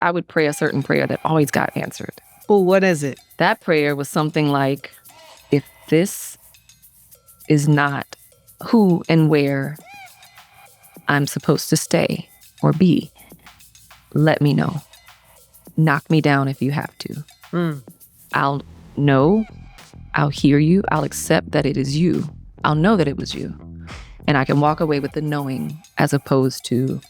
I would pray a certain prayer that always got answered. Well, what is it? That prayer was something like, if this is not who and where I'm supposed to stay or be, let me know. Knock me down if you have to. I'll know. I'll hear you. I'll accept that it is you. I'll know that it was you. And I can walk away with the knowing as opposed to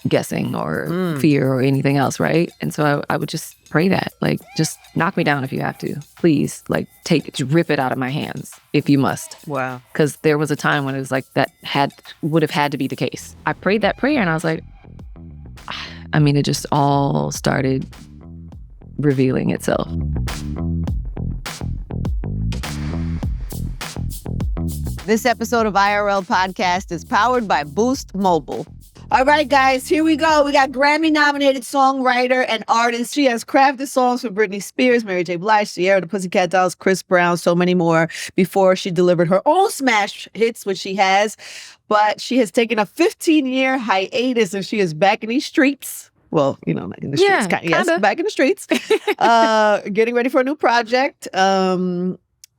guessing or fear or anything else, right? And so I would just pray that, like, just knock me down if you have to. Please, like, rip it out of my hands if you must. Wow. Because there was a time when it was like that would have had to be the case. I prayed that prayer and I was like, I mean, it just all started revealing itself. This episode of IRL Podcast is powered by Boost Mobile. All right, guys, here we go. We got Grammy-nominated songwriter and artist. She has crafted songs for Britney Spears, Mary J. Blige, Sierra, the Pussycat Dolls, Chris Brown, so many more before she delivered her own smash hits, which she has. But she has taken a 15-year hiatus and she is back in these streets. Well, you know, in the streets. Yes, back in the streets. Getting ready for a new project.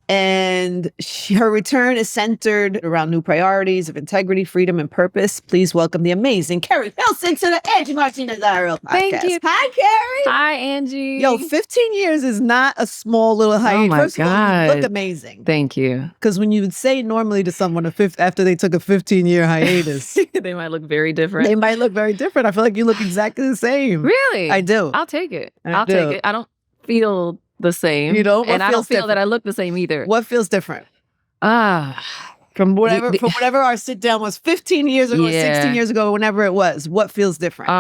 And her return is centered around new priorities of integrity, freedom, and purpose. Please welcome the amazing Keri Hilson to the Angie Martinez IRL podcast. Thank you. Hi, Keri. Hi, Angie. Yo, 15 years is not a small little hiatus. Oh, my First God. of all, you look amazing. Thank you. Because when you would say normally to someone after they took a 15-year hiatus, they might look very different. They might look very different. I feel like you look exactly the same. Really? I do. I'll take it. I'll take it. I don't feel the same. You know? And I don't feel that I look the same either. What feels different? From whatever our sit down was 15 years ago, 16 years ago, whenever it was, what feels different?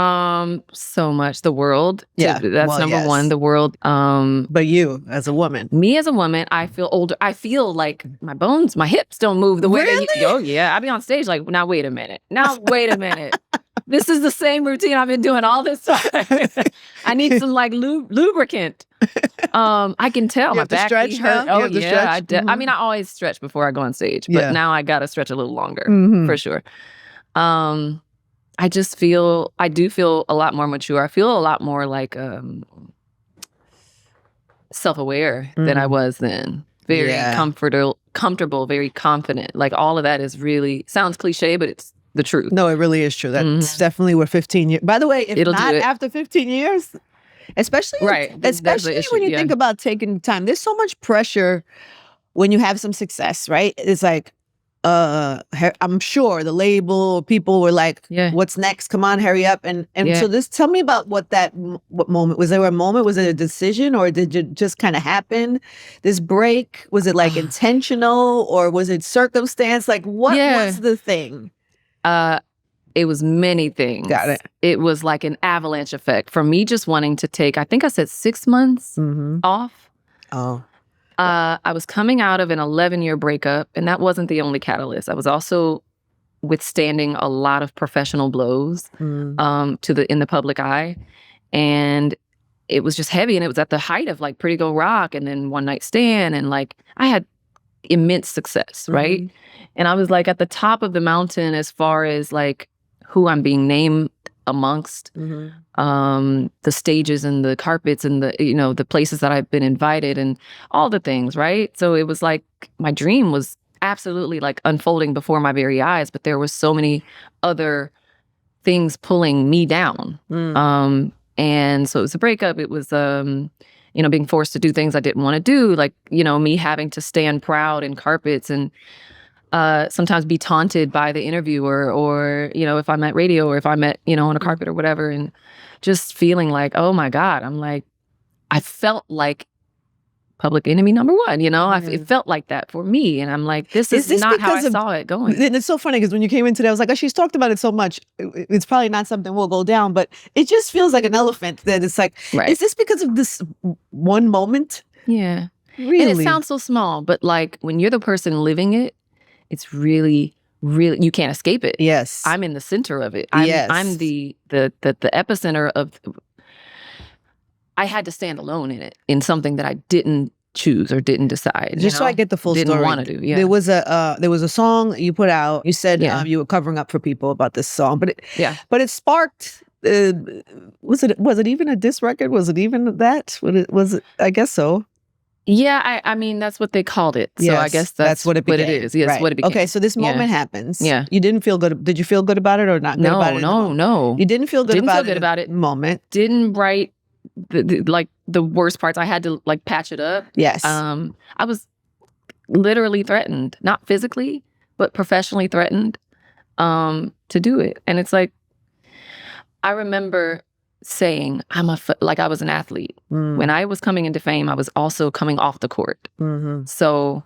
So much. The world. Yeah. That's number one. The world. But you as a woman. Me as a woman, I feel older. I feel like my bones, my hips don't move the way they Oh yeah. I be on stage like, now wait a minute. This is the same routine I've been doing all this time. I need some like lubricant. I can tell my back hurt. Oh yeah, I mean, I always stretch before I go on stage, but now I gotta stretch a little longer for sure. I do feel a lot more mature. I feel a lot more like self-aware than I was then. Very comfortable, very confident. Like all of that is really sounds cliche, but it's the truth. No, it really is true. That's definitely what 15 years. By the way, if not after 15 years, especially when you think about taking time, there's so much pressure when you have some success, right? It's like, I'm sure the label people were like, what's next? Come on, hurry up. And so tell me about what moment, was there a moment? Was it a decision or did it just kind of happen? This break, was it like intentional or was it circumstance? Like what was the thing? It was many things. Got it. It was like an avalanche effect from me just wanting to take, I think I said 6 months off. Oh. I was coming out of an 11-year breakup, and that wasn't the only catalyst. I was also withstanding a lot of professional blows in the public eye. And it was just heavy, and it was at the height of like Pretty Go Rock and then One Night Stand. And like I had immense success, right? And I was like at the top of the mountain as far as like who I'm being named amongst, the stages and the carpets and the places that I've been invited and all the things, right? So it was like my dream was absolutely like unfolding before my very eyes, but there was so many other things pulling me down. And so it was a breakup. It was, being forced to do things I didn't want to do, like, me having to stand proud in carpets and sometimes be taunted by the interviewer or, if I'm at radio or if I'm at, on a carpet or whatever, and just feeling like, oh my God, I'm like, I felt like public enemy number one, it felt like that for me. And I'm like, this is not how I saw it going. And it's so funny because when you came in today, I was like, oh, she's talked about it so much. It's probably not something we'll go down, but it just feels like an elephant that it's like, is this because of this one moment? Yeah. Really? And it sounds so small, but like when you're the person living it, it's really, really, you can't escape it. Yes. I'm in the center of it. I'm the epicenter of, I had to stand alone in it, in something that I didn't choose or didn't decide. Just so I get the full didn't story. Want to do. Yeah. There was a song you put out. You said you were covering up for people about this song, but it sparked. Was it even a diss record? Was it even that? Was it? I guess so. Yeah, I mean that's what they called it. So I guess that's what it is. Yes, right. What it became. Okay, so this moment happens. Yeah. You didn't feel good. Did you feel good about it or not good about it? No. You didn't feel good about it. Moment. Didn't write the worst parts. I had to like patch it up. Yes. I was literally threatened, not physically, but professionally threatened to do it. And it's like, I remember saying, I was an athlete. When I was coming into fame, I was also coming off the court. So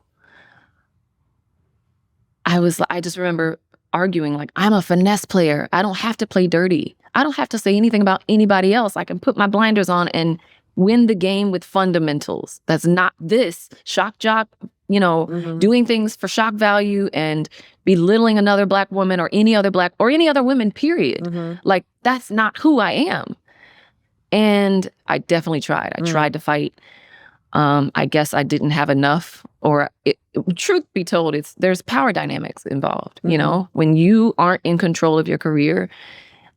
I just remember arguing like, I'm a finesse player. I don't have to play dirty. I don't have to say anything about anybody else. I can put my blinders on and win the game with fundamentals. That's not this shock jock, doing things for shock value and belittling another Black woman or any other women, period. Like, that's not who I am. And I definitely tried. I tried to fight. I guess I didn't have enough, truth be told, there's power dynamics involved. When you aren't in control of your career,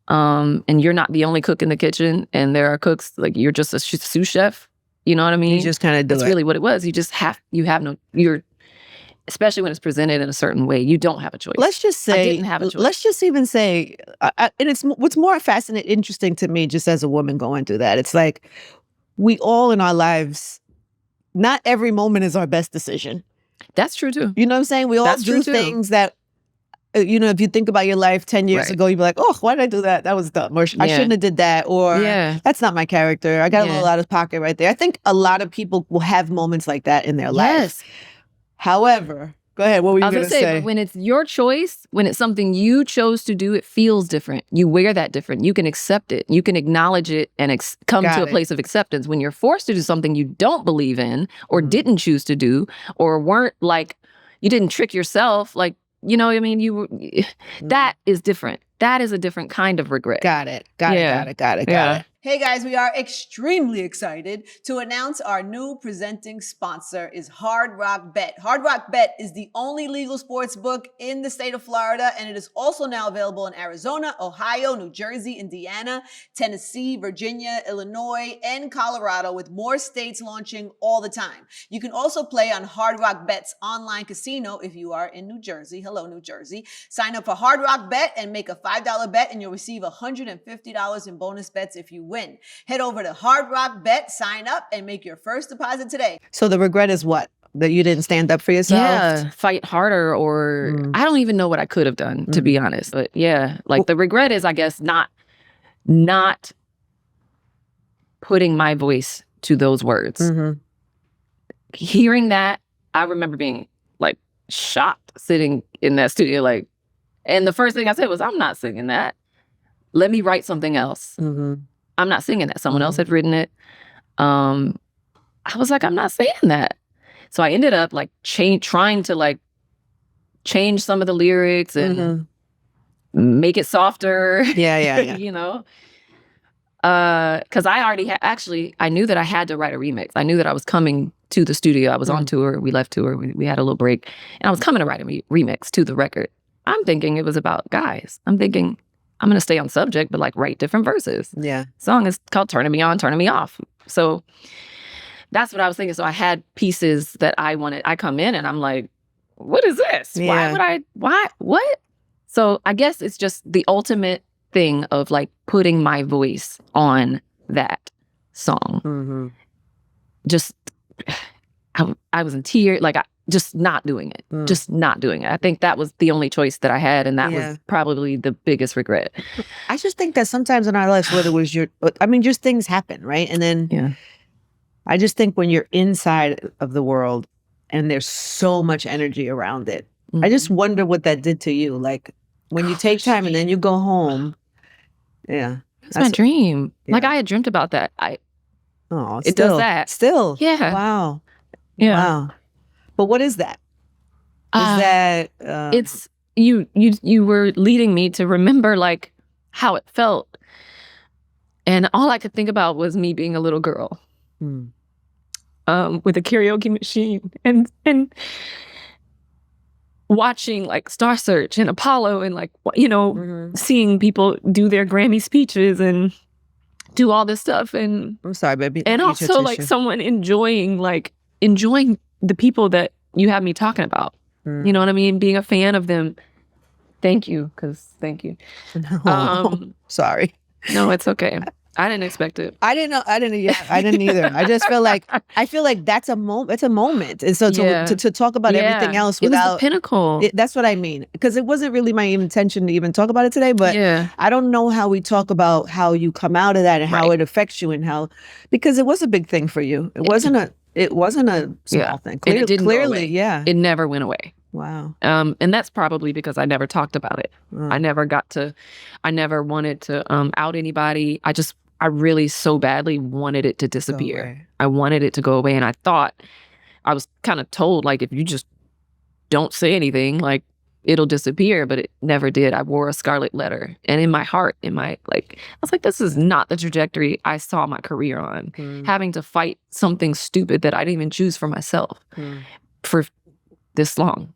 and you're not the only cook in the kitchen, and there are cooks, like you're just a sous chef. You know what I mean? You just kind of do That's really what it was. Especially when it's presented in a certain way, you don't have a choice. Let's just say, I didn't have a choice. Let's just even say, and it's what's more fascinating, interesting to me, just as a woman going through that. It's like we all in our lives, not every moment is our best decision. That's true too. You know what I'm saying? We all do things that, if you think about your life 10 years ago, you'd be like, oh, why did I do that? That was dumb. Or I shouldn't have did that. Or that's not my character. I got a little out of pocket right there. I think a lot of people will have moments like that in their life. However, go ahead. What were you going to say? When it's your choice, when it's something you chose to do, it feels different. You wear that different. You can accept it. You can acknowledge it and come to a place of acceptance. When you're forced to do something you don't believe in or didn't choose to do, or weren't like, you didn't trick yourself, like, you know what I mean? That is different. That is a different kind of regret. Got it. Got it. Hey guys, we are extremely excited to announce our new presenting sponsor is Hard Rock Bet. Hard Rock Bet is the only legal sports book in the state of Florida, and it is also now available in Arizona, Ohio, New Jersey, Indiana, Tennessee, Virginia, Illinois, and Colorado, with more states launching all the time. You can also play on Hard Rock Bet's online casino if you are in New Jersey. Hello, New Jersey. Sign up for Hard Rock Bet and make a $5 bet, and you'll receive $150 in bonus bets if you win. Head over to Hard Rock Bet, sign up, and make your first deposit today. So the regret is what? That you didn't stand up for yourself? Yeah, fight harder, or I don't even know what I could have done, to be honest. But yeah, like the regret is, I guess, not putting my voice to those words. Hearing that, I remember being like shocked sitting in that studio, like, and the first thing I said was, I'm not singing that. Let me write something else. I'm not singing that. Someone else had written it. I was like, I'm not saying that. So I ended up like trying to like change some of the lyrics and make it softer. Yeah. You know? Because I already I knew that I had to write a remix. I knew that I was coming to the studio. I was on tour. We left tour. We had a little break. And I was coming to write a remix to the record. I'm thinking it was about guys. I'm thinking, I'm going to stay on subject, but like write different verses. Yeah. Song is called Turning Me On, Turning Me Off. So that's what I was thinking. So I had pieces that I wanted. I come in and I'm like, what is this? Yeah. What? So I guess it's just the ultimate thing of like putting my voice on that song. Just, I was in tears. Like, just not doing it. Just not doing it. I think that was the only choice that I had, and that was probably the biggest regret. I just think that sometimes in our lives, whether it was just things happen, right? And then I just think when you're inside of the world and there's so much energy around it, I just wonder what that did to you. Like when you take time and then you go home. Yeah. It's my dream. Yeah. Like I had dreamt about that. It does that. Still. Yeah. Wow. Yeah. Wow. But what is that? It's you were leading me to remember like how it felt. And all I could think about was me being a little girl. with a karaoke machine and watching like Star Search and Apollo and like, you know, seeing people do their Grammy speeches and do all this stuff. And I'm sorry, baby. And also like someone enjoying the people that you have me talking about. You know what I mean? Being a fan of them. Thank you. No, sorry. No, it's okay. I didn't expect it. I didn't either. I just feel like that's a moment. It's a moment, and so to talk about everything else without, it was the pinnacle. That's what I mean, because it wasn't really my intention to even talk about it today. But I don't know how we talk about how you come out of that and how it affects you and how, because it was a big thing for you. It wasn't a small thing. Clearly, it never went away. Wow. And that's probably because I never talked about it. I never wanted to out anybody. I really so badly wanted it to disappear. I wanted it to go away. And I was kind of told, like, if you just don't say anything, like, it'll disappear. But it never did. I wore a scarlet letter. And in my heart, I was like, this is not the trajectory I saw my career on. Having to fight something stupid that I didn't even choose for myself for this long.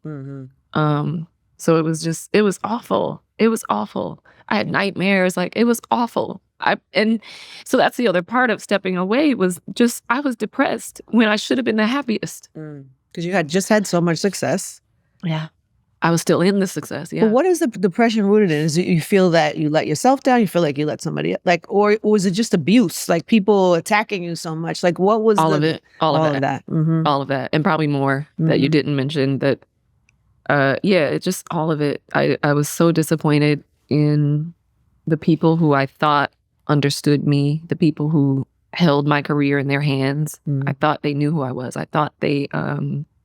So it was awful. It was awful. I had nightmares. Like, it was awful. And so that's the other part of stepping away was just, I was depressed when I should have been the happiest. Because you had just had so much success. Yeah. I was still in the success. Yeah. But what is the depression rooted in? Is it you feel that you let yourself down? You feel like you let somebody, like, or was it just abuse? Like people attacking you so much? Like what was all of it? All of that. All of that. And probably more that you didn't mention that. It just all of it. I was so disappointed in the people who I thought understood me, the people who held my career in their hands. I thought they knew who I was. I thought they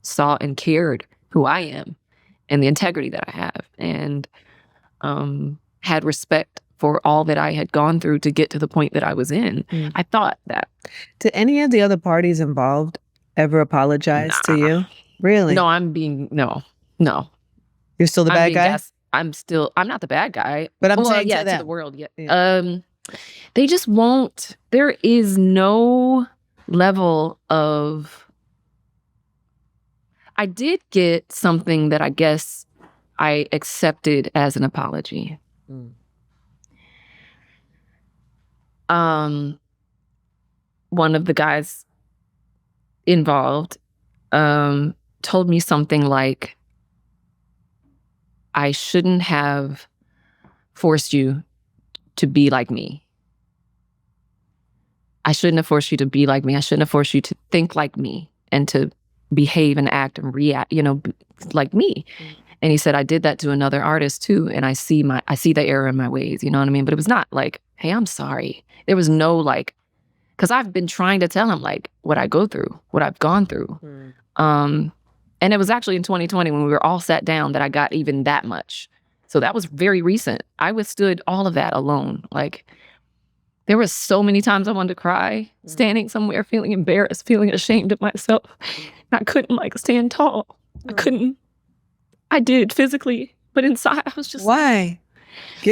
saw and cared who I am and the integrity that I have, and had respect for all that I had gone through to get to the point that I was in. I thought that. Did any of the other parties involved ever apologize to you? Really? No, no. You're still the bad guy? I'm not the bad guy. But I'm saying to the world. Yeah. They just won't. There is no level of. I did get something that I guess I accepted as an apology. One of the guys involved told me something like, I shouldn't have forced you to be like me. I shouldn't have forced you to be like me. I shouldn't have forced you to think like me and to behave and act and react, like me. And he said, I did that to another artist too. And I see the error in my ways, you know what I mean? But it was not like, hey, I'm sorry. There was no like, because I've been trying to tell him like what I go through, what I've gone through. And it was actually in 2020 when we were all sat down that I got even that much. So that was very recent. I withstood all of that alone. Like, there were so many times I wanted to cry, standing somewhere, feeling embarrassed, feeling ashamed of myself. And I couldn't like stand tall. I did physically, but inside I was just. Why?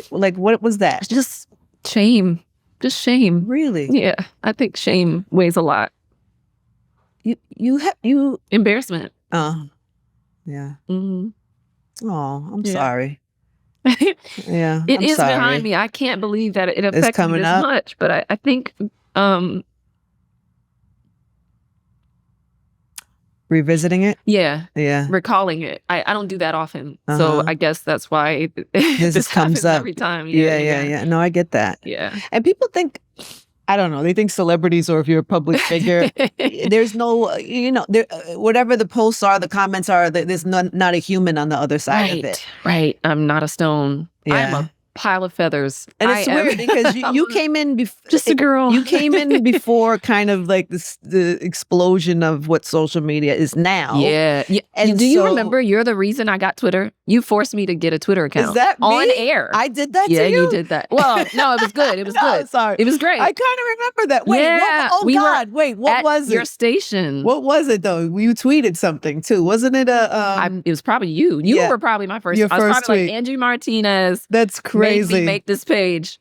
What was that? Just shame. Just shame. Really? Yeah. I think shame weighs a lot. You embarrassment. Oh, yeah. Oh, I'm sorry. Yeah, it is sorry. Behind me. I can't believe that it affected me this much, but I think revisiting it. Yeah, recalling it. I don't do that often, so I guess that's why this comes up every time. Yeah. No, I get that. Yeah, and people think. I don't know. They think celebrities, or if you're a public figure, there's no, whatever the posts are, the comments are, there's not a human on the other side of it. Right. I'm not a stone. Yeah. I'm a pile of feathers. And it's weird because you came in before. Just a girl. You came in before kind of like the explosion of what social media is now. Yeah. And do you remember you're the reason I got Twitter? You forced me to get a Twitter account. Is that me? On air. I did that to you? Yeah, you did that. Well, no, it was good. It was good. Sorry. It was great. I kind of remember that. Wait, what was it? Your station. What was it though? You tweeted something too. Wasn't it it was probably you. You were probably my first. Your first I was probably tweet. Like, Angie Martinez. That's crazy. Made me make this page.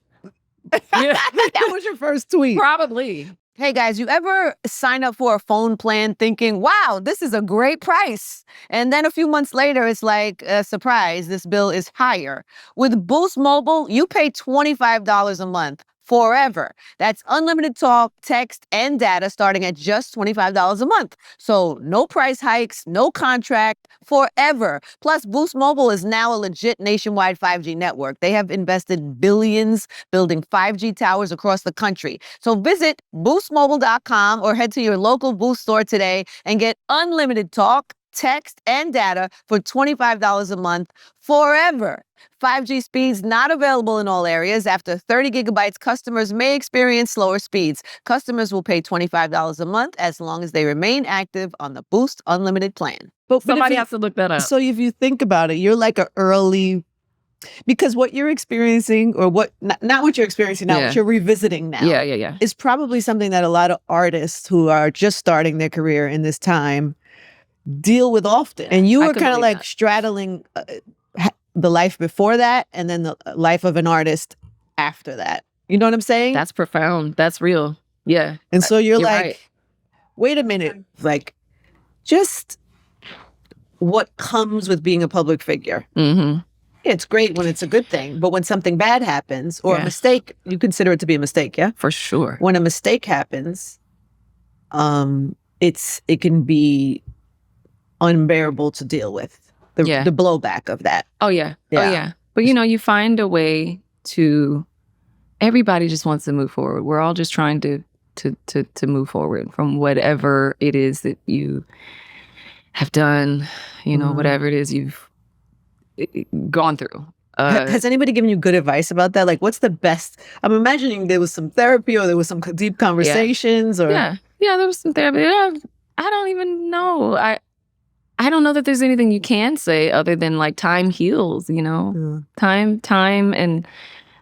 That was your first tweet. Probably. Hey guys, you ever sign up for a phone plan thinking, wow, this is a great price? And then a few months later, it's like, surprise, this bill is higher. With Boost Mobile, you pay $25 a month forever. That's unlimited talk, text, and data starting at just $25 a month. So no price hikes, no contract, forever. Plus, Boost Mobile is now a legit nationwide 5G network. They have invested billions building 5G towers across the country. So visit boostmobile.com or head to your local Boost store today and get unlimited talk, text, and data for $25 a month forever. 5G speeds not available in all areas. After 30 gigabytes, customers may experience slower speeds. Customers will pay $25 a month as long as they remain active on the Boost Unlimited plan. But somebody has to look that up. So if you think about it, you're like an early... Because what you're experiencing, or what not what you're experiencing now, what you're revisiting now, is probably something that a lot of artists who are just starting their career in this time deal with often. And you were kind of like straddling the life before that and then the life of an artist after that. You know what I'm saying? That's profound. That's real. Yeah. And so you're like, right. Wait a minute, like, just what comes with being a public figure. Mm-hmm. It's great when it's a good thing, but when something bad happens or a mistake, you consider it to be a mistake, yeah? For sure. When a mistake happens, it can be unbearable to deal with. The blowback of that. Oh yeah. But you find a way to. Everybody just wants to move forward. We're all just trying to move forward from whatever it is that you have done. Whatever it is you've gone through. Has anybody given you good advice about that? Like, what's the best? I'm imagining there was some therapy or there was some deep conversations. Yeah, there was some therapy. I don't even know. I don't know that there's anything you can say other than like time heals, time and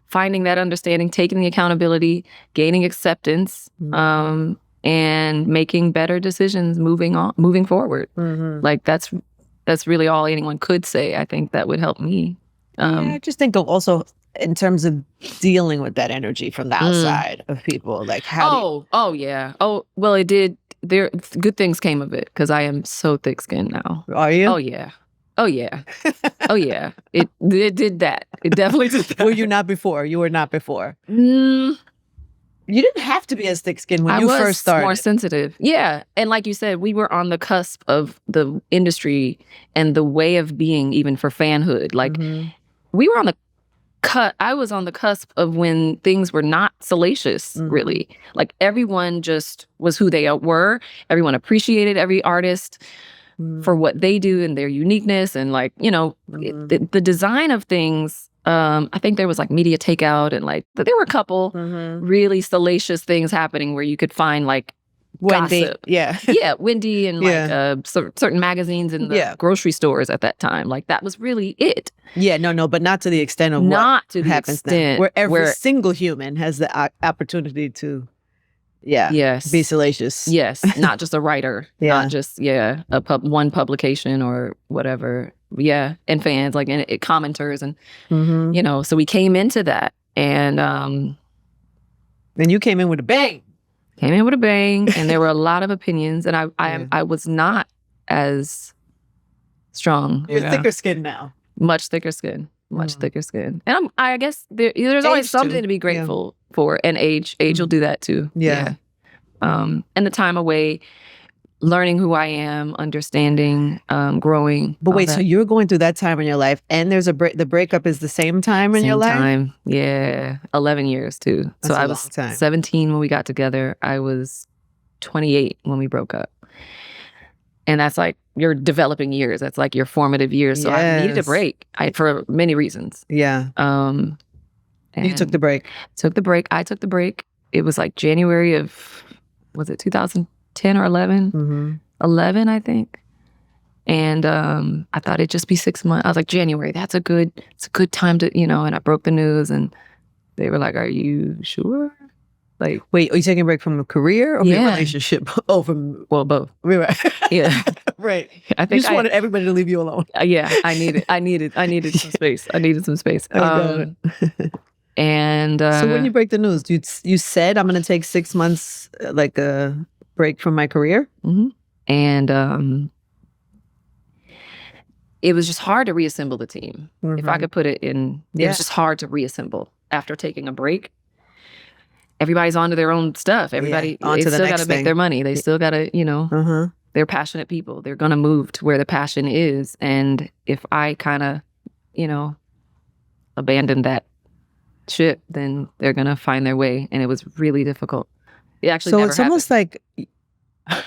finding that understanding, taking the accountability, gaining acceptance, and making better decisions, moving forward. Mm-hmm. Like that's really all anyone could say. I think that would help me. I just think also in terms of dealing with that energy from the outside of people, like how. Well, it did. Good things came of it because I am so thick-skinned now. Are you? Oh yeah. It did that. It definitely did that. Were you not before? You were not before. You didn't have to be as thick-skinned when you first started. I was more sensitive. Yeah, and like you said, we were on the cusp of the industry and the way of being, even for fanhood. Like we were on the I was on the cusp of when things were not salacious, really. Like everyone just was who they were. Everyone appreciated every artist for what they do and their uniqueness. And like, the design of things, I think there was like media takeout and like, there were a couple really salacious things happening where you could find like Wendy, gossip. Wendy and like certain magazines in the grocery stores at that time. Like that was really it. But not to the extent of what happens now, where every single human has the opportunity to be salacious. Yes, not just a writer, not just one publication or whatever. And fans like and commenters and so we came into that and then you came in with a bang. And there were a lot of opinions, and I was not as strong. You're thicker skinned now. Much thicker skin. And I guess there's always something to be grateful for, and age will do that too. And the time away, learning who I am, understanding, growing. But wait, so you're going through that time in your life, and there's the breakup is the same time in your life? Same time, 11 years too. That's so I was 17 when we got together. I was 28 when we broke up. And that's like your developing years. That's like your formative years. So I needed a break for many reasons. Yeah. You took the break. I took the break. It was like January of, was it 2010 or 11? 11, I think. And I thought it'd just be 6 months. I was like, January, it's a good time to, and I broke the news and they were like, are you sure? Like, wait, are you taking a break from a career or your relationship? Oh, well, both. Right. Yeah. Right. I think you just wanted everybody to leave you alone. I needed some space. I needed some space. And so when you break the news, you said, I'm going to take 6 months, like a break from my career? Mm-hmm. And it was just hard to reassemble the team. Mm-hmm. If I could put it in, it was just hard to reassemble after taking a break. Everybody's onto their own stuff. Everybody, they still got to make their money. They still got to, they're passionate people. They're going to move to where the passion is. And if I kind of, abandon that ship, then they're going to find their way. And it was really difficult. It actually never happened.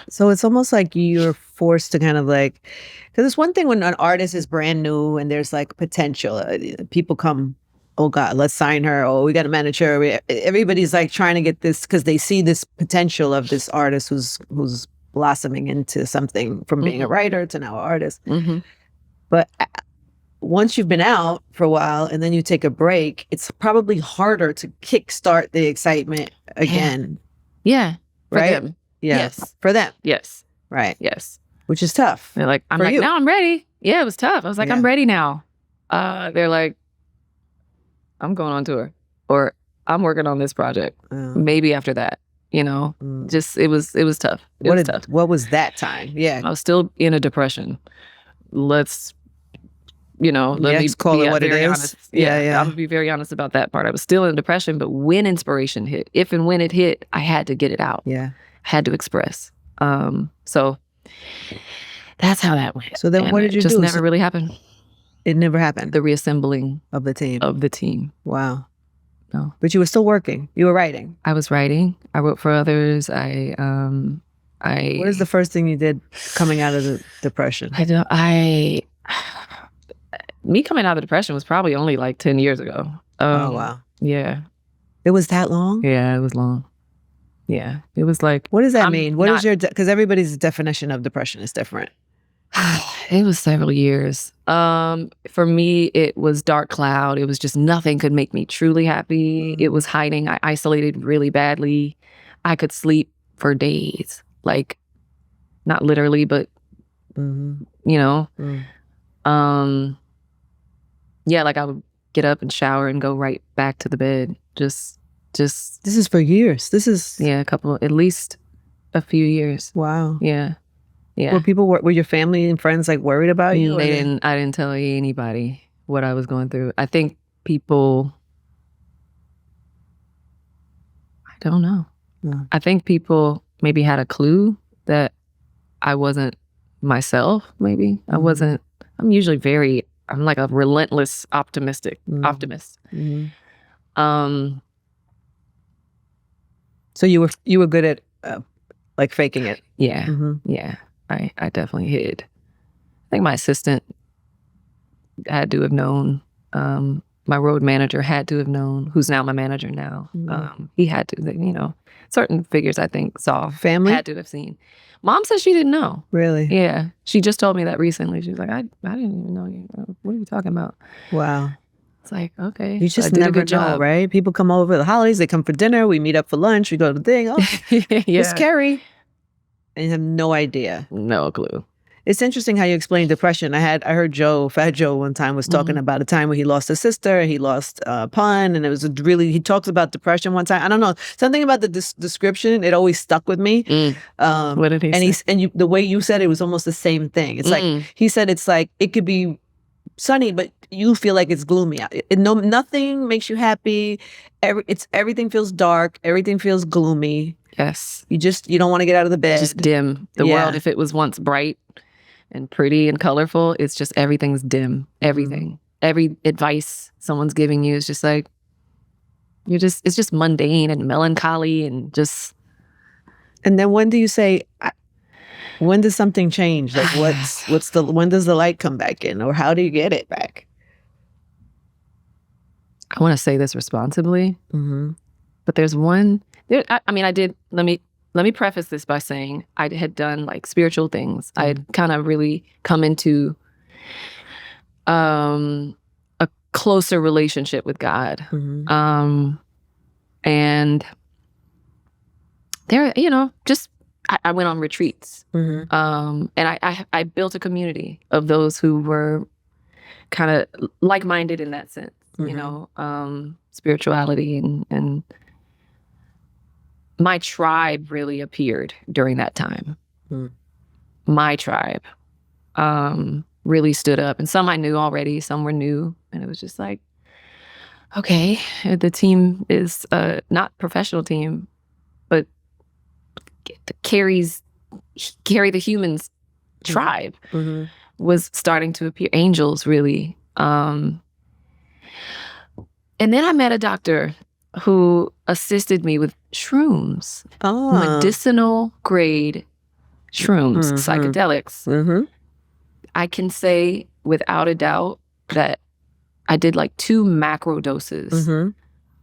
So it's almost like you're forced to kind of like, because it's one thing when an artist is brand new and there's like potential. People come, oh God, let's sign her. Oh, we got to manage her. Everybody's like trying to get this because they see this potential of this artist who's blossoming into something from being a writer to now an artist. Mm-hmm. But once you've been out for a while and then you take a break, it's probably harder to kickstart the excitement again. Yeah. Right? Them. Yeah. Yes. For them. Yes. Right. Yes. Which is tough. They're like, now I'm ready. Yeah, it was tough. I was like, I'm ready now. They're like, I'm going on tour, or I'm working on this project. Maybe after that, just it was tough. What was that time? Yeah, I was still in a depression. Let me call it what it is. Honest. Yeah. I'm gonna be very honest about that part. I was still in depression, but when inspiration hit, if and when it hit, I had to get it out. Yeah, I had to express. So that's how that went. So then, what did you do? It just never really happened. It never happened. The reassembling of the team. Wow. No. But you were still working. You were writing. I was writing. I wrote for others. What is the first thing you did coming out of the depression? Me coming out of the depression was probably only like 10 years ago. Oh, wow. Yeah. It was that long? Yeah, it was long. Yeah. It was like... What does that mean? What is your... Because everybody's definition of depression is different. It was several years. For me, it was dark cloud. It was just nothing could make me truly happy. It was hiding. I isolated really badly. I could sleep for days. Like, not literally, but, yeah, like I would get up and shower and go right back to the bed. Just. This is for years. This is. Yeah, at least a few years. Wow. Yeah. Yeah. Were your family and friends like worried about you? I didn't tell anybody what I was going through. I think people, I don't know. No. I think people maybe had a clue that I wasn't myself, maybe. I'm usually I'm like a relentless optimist. Mm-hmm. So you were good at like faking it. Yeah. Mm-hmm. Yeah. I definitely hid. I think my assistant had to have known. My road manager had to have known, who's now my manager now. Mm-hmm. He had to, certain figures I think saw. Family? Had to have seen. Mom said she didn't know. Really? Yeah. She just told me that recently. She was like, I didn't even know you. What are you talking about? Wow. It's like, okay. You just never know, right? People come over the holidays, they come for dinner, we meet up for lunch, we go to the thing. Oh, yeah. It's Keri. And you have no idea. No clue. It's interesting how you explain depression. I heard Fat Joe one time was talking about a time where he lost a sister, he lost a pun, and it was he talks about depression one time. I don't know, something about the description, it always stuck with me. What did he say? The way you said it was almost the same thing. It's like, he said it's like, it could be sunny, but you feel like it's gloomy. Nothing makes you happy. Everything feels dark. Everything feels gloomy. Yes. You don't want to get out of the bed. Just dim. The world, if it was once bright and pretty and colorful, it's just everything's dim. Everything. Every advice someone's giving you is just like, it's just mundane and melancholy and just. And then when do you say, when does something change? Like when does the light come back in, or how do you get it back? I want to say this responsibly, but there's one. I did. Let me preface this by saying I had done like spiritual things. I had kind of really come into a closer relationship with God, and there, just I went on retreats, and I built a community of those who were kind of like-minded in that sense. spirituality, and my tribe really appeared during that time. My tribe really stood up, and some I knew already, some were new, and it was just like, okay, the team is not professional team, but Keri the Humans tribe was starting to appear. Angels, really. And then I met a doctor who assisted me with shrooms, medicinal grade shrooms, psychedelics. I can say without a doubt that I did like 2 macro doses. And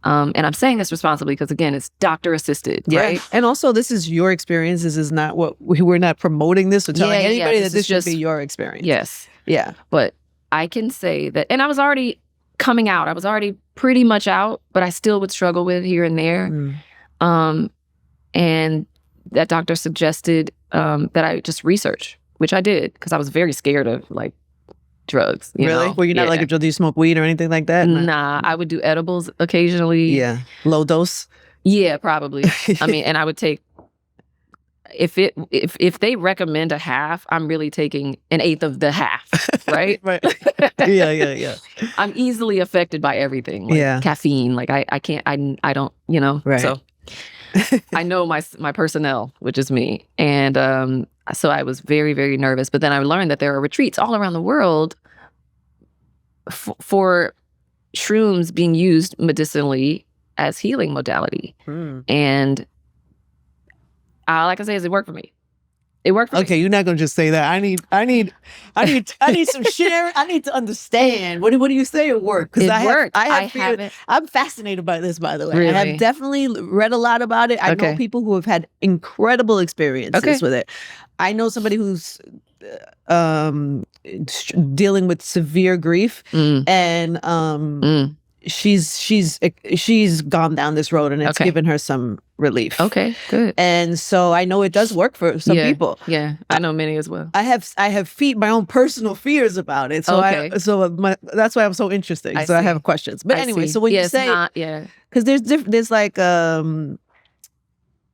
I'm saying this responsibly because, again, it's doctor assisted, right? And also, this is your experience. This is not we're not promoting this or telling anybody that this should be your experience. Yes. Yeah. But I can say that, and I was already coming out. I was already pretty much out, but I still would struggle with here and there. And that doctor suggested that I just research, which I did because I was very scared of like drugs. You know? Were you not like, do you smoke weed or anything like that? Nah, I would do edibles occasionally. Yeah. Low dose? Yeah, probably. I mean, and I would take, if they recommend a half, I'm really taking an eighth of the half, right? Right. Yeah. I'm easily affected by everything. Like caffeine. Like I can't, I don't, you know? Right. So I know my personnel, which is me. And so I was very, very nervous. But then I learned that there are retreats all around the world for shrooms being used medicinally as healing modality. And all I can say is it worked for me. It worked for me. Okay, you're not gonna just say that. I need some share. I need to understand. What do you say it worked? Because I have I'm fascinated by this, by the way. Really? I have definitely read a lot about it. I know people who have had incredible experiences with it. I know somebody who's dealing with severe grief, and she's gone down this road, and it's given her some relief. Okay, good. And so I know it does work for some people. Yeah, I know many as well. I have my own personal fears about it. So that's why I'm so interested. I have questions. But anyway, so when you say, because there's like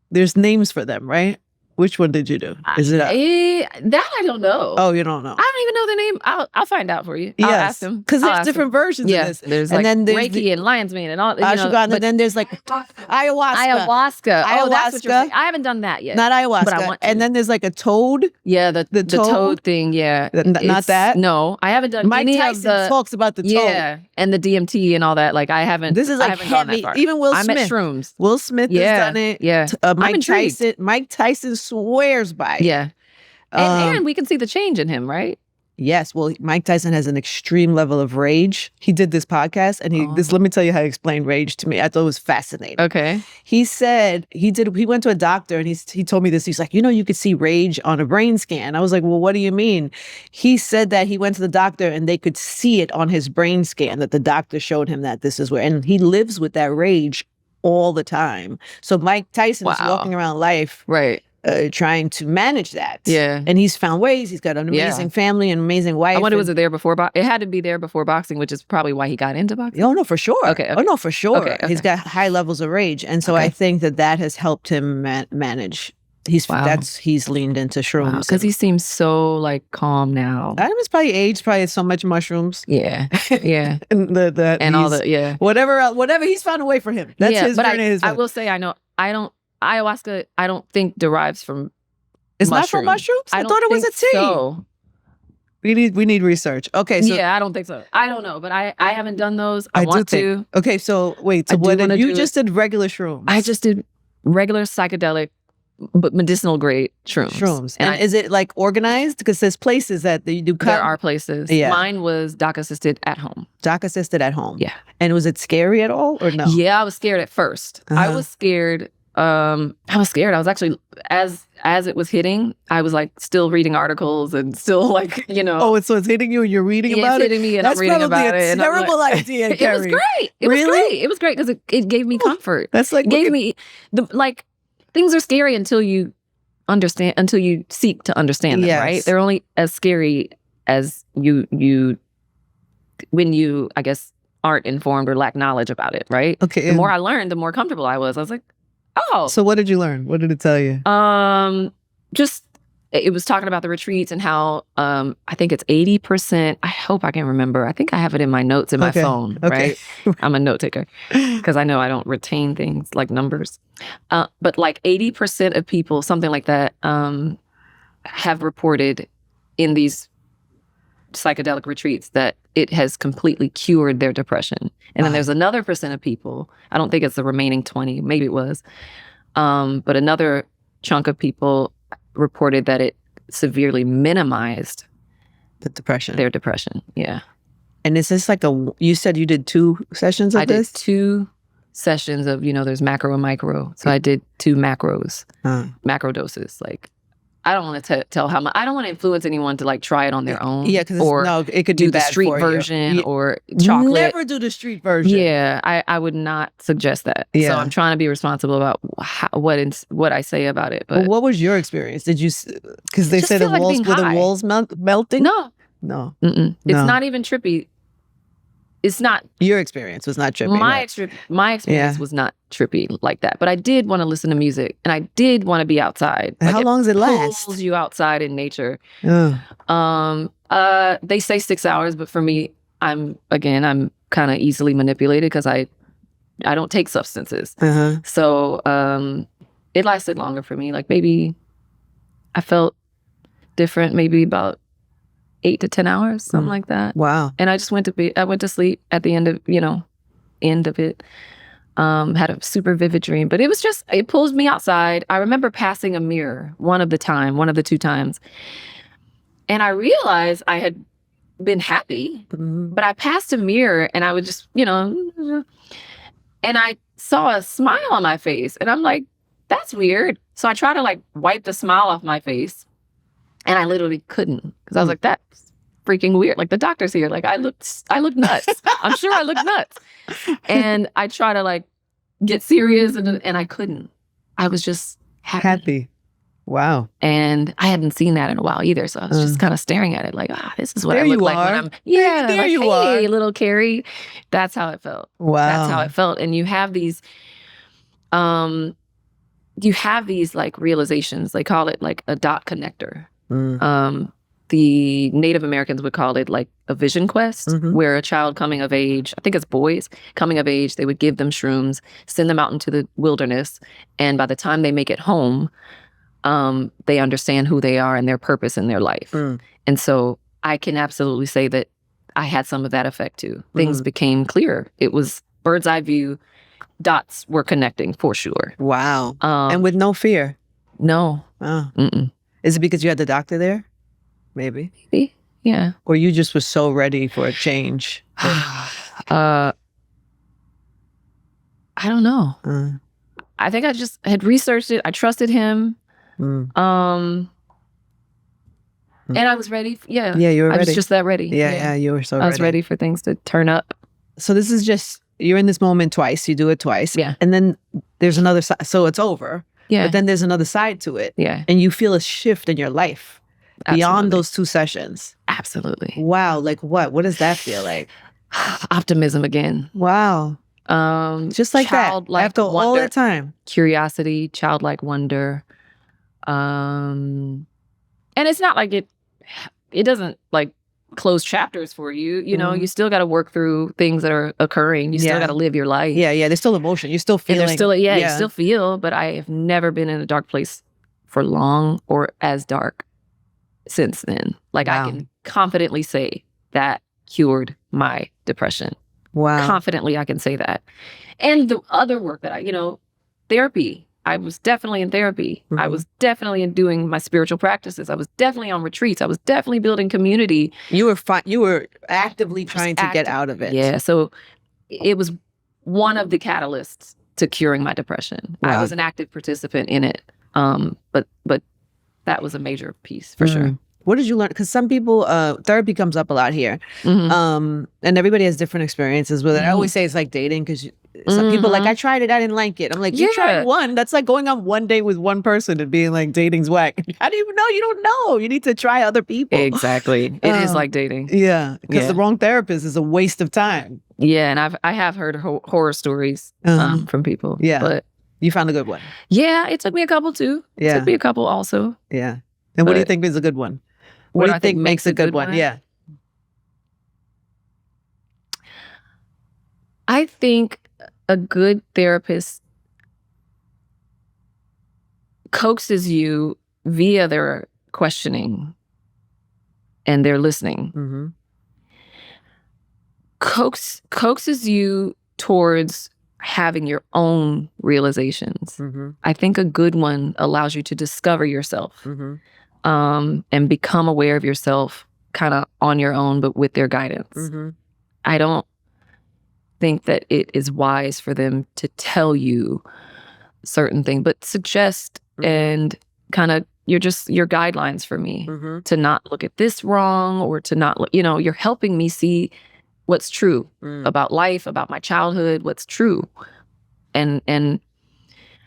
there's names for them, right? Which one did you do? Is it that I don't know. Oh, you don't know. I don't even know the name. I'll find out for you. I'll ask them. Because there's different versions of this. There's like Reiki and Lion's Mane and all. Ashwagandha, and then there's like ayahuasca. Oh, that's what you're saying. I haven't done that yet. Not ayahuasca. But I want to. And then there's like a toad. Yeah, the toad thing. Yeah, not that. No, I haven't done. Mike Tyson talks about the toad. Yeah, and the DMT and all that. Like I haven't. This is like heavy. Even Will Smith. I'm at shrooms. Will Smith has done it. Yeah, Mike Tyson swears by. Yeah. And we can see the change in him, right? Yes. Well, Mike Tyson has an extreme level of rage. He did this podcast, and let me tell you how he explained rage to me. I thought it was fascinating. Okay. He said he went to a doctor, and he told me this. He's like, you could see rage on a brain scan. I was like, well, what do you mean? He said that he went to the doctor, and they could see it on his brain scan, that the doctor showed him that this is where, and he lives with that rage all the time. So Mike Tyson is walking around life. Right. Trying to manage that. Yeah. And he's found ways. He's got an amazing family, an amazing wife. I wonder, was it there before boxing? It had to be there before boxing, which is probably why he got into boxing. Oh, no, for sure. Okay. Oh, no, for sure. Okay. He's got high levels of rage. And so I think that has helped him manage. He's leaned into shrooms. Because he seems so like calm now. I think it's probably age, probably so much mushrooms. Yeah. Yeah. and all the, whatever, he's found a way for him. That's his journey. I will say, ayahuasca, I don't think derives from It's not from mushrooms? I thought it was a tea. So. We need research. Okay, so I don't think so. I don't know, but I haven't done those. I want to. Okay, so wait, so what you just did regular shrooms? I just did regular psychedelic but medicinal grade shrooms. And is it like organized? Because there's places that you do there are places. Yeah. Mine was doc assisted at home. Doc assisted at home. Yeah. And was it scary at all or no? Yeah, I was scared at first. I was scared. I was actually, as it was hitting, I was like still reading articles and still like, Oh, so it's hitting you and you're reading about it? It's hitting me and I'm reading about it. That's probably a terrible idea, Keri. It was great. It was great because it gave me comfort. That's like, gave me things are scary until you understand, until you seek to understand them, right? They're only as scary as you when you, I guess, aren't informed or lack knowledge about it, right? Okay. The more I learned, the more comfortable I was. I was like, oh. So what did you learn? What did it tell you? Just, it was talking about the retreats and how I think it's 80%. I hope I can remember. I think I have it in my notes in my phone, right? I'm a note taker because I know I don't retain things like numbers. But like 80% of people, something like that, have reported in these psychedelic retreats that it has completely cured their depression. And then there's another percent of people, I don't think it's the remaining 20, maybe it was, but another chunk of people reported that it severely minimized their depression. Yeah. And is this like you said you did 2 sessions of this? I did 2 sessions of, there's macro and micro. So I did 2 macros, macro doses. Like, I don't want to tell how much. I don't want to influence anyone to like try it on their own. Yeah, because it could do the street version or chocolate. Never do the street version. Yeah, I would not suggest that. Yeah. So I'm trying to be responsiple about what I say about it. But what was your experience? Did you? Because they say the walls melting. No. It's not even trippy. It's not. Your experience was not trippy. My experience was not trippy like that. But I did want to listen to music, and I did want to be outside. Like, how long does it last? Pulls you outside in nature. They say 6 hours, but for me, I'm kind of easily manipulated because I don't take substances. So it lasted longer for me. Like maybe I felt different. Maybe about 8 to 10 hours, something like that. Wow. And I just went to sleep at the end of it. Had a super vivid dream, but it pulls me outside. I remember passing a mirror one of the 2 times. And I realized I had been happy, but I passed a mirror and I would just, and I saw a smile on my face and I'm like, that's weird. So I tried to like wipe the smile off my face. And I literally couldn't because I was like, that's freaking weird. Like the doctor's here. Like I look nuts. I'm sure I look nuts. And I try to like get serious and I couldn't. I was just happy. Wow. And I hadn't seen that in a while either. So I was just kind of staring at it like, this is what I look like when I'm, there you are. Hey, little Keri. That's how it felt. Wow. That's how it felt. And you have these, like realizations. They call it like a dot connector. The Native Americans would call it like a vision quest, where a child coming of age, I think it's boys coming of age, they would give them shrooms, send them out into the wilderness, and by the time they make it home, they understand who they are and their purpose in their life. And so I can absolutely say that I had some of that effect too. Things became clearer. It was bird's eye view. Dots were connecting for sure. Wow. And with no fear? No. Oh. Is it because you had the doctor there? Maybe. Yeah. Or you just were so ready for a change? I don't know. I think I just had researched it. I trusted him. And I was ready. Yeah, you were ready. I was just that ready. Yeah, you were so ready. I was ready for things to turn up. So this is just, you're in this moment twice. You do it twice. Yeah. And then there's another side. So it's over. Yeah. But then there's another side to it. Yeah. And you feel a shift in your life. Beyond those 2 sessions. Absolutely. Wow. Like what? What does that feel like? Optimism again. Wow. Just like that. After all that time. Curiosity, childlike wonder. And it's not like it doesn't like close chapters for you. You still got to work through things that are occurring. You still got to live your life. Yeah. There's still emotion. You're still feeling. You still feel, but I have never been in a dark place for long or as dark since then. Like I can confidently say that cured my depression. Wow. Confidently I can say that. And the other work that therapy. I was definitely in therapy. I was definitely in doing my spiritual practices. I was definitely on retreats. I was definitely building community. You were actively trying to get out of it. Yeah. So it was one of the catalysts to curing my depression. Wow. I was an active participant in it. But that was a major piece for sure. What did you learn? Because some people, therapy comes up a lot here. And everybody has different experiences with it. I always say it's like dating because some people like, I tried it, I didn't like it. I'm like, you tried one. That's like going on one date with one person and being like, dating's whack. How do you know? You don't know. You need to try other people. Exactly. It is like dating. Yeah. Because the wrong therapist is a waste of time. Yeah, and I have heard horror stories from people. Yeah. But you found a good one. Yeah, it took me a couple too. Yeah. It took me a couple also. Yeah. And what do you think is a good one? What do you think makes a good one? Yeah. I think a good therapist coaxes you via their questioning and their listening. Mm-hmm. Coaxes you towards having your own realizations. Mm-hmm. I think a good one allows you to discover yourself, mm-hmm. And become aware of yourself kind of on your own, but with their guidance. Mm-hmm. I don't think that it is wise for them to tell you certain things, but suggest and kind of your guidelines for me to not look at this wrong, or to not look, you're helping me see what's true about life, about my childhood, what's true, and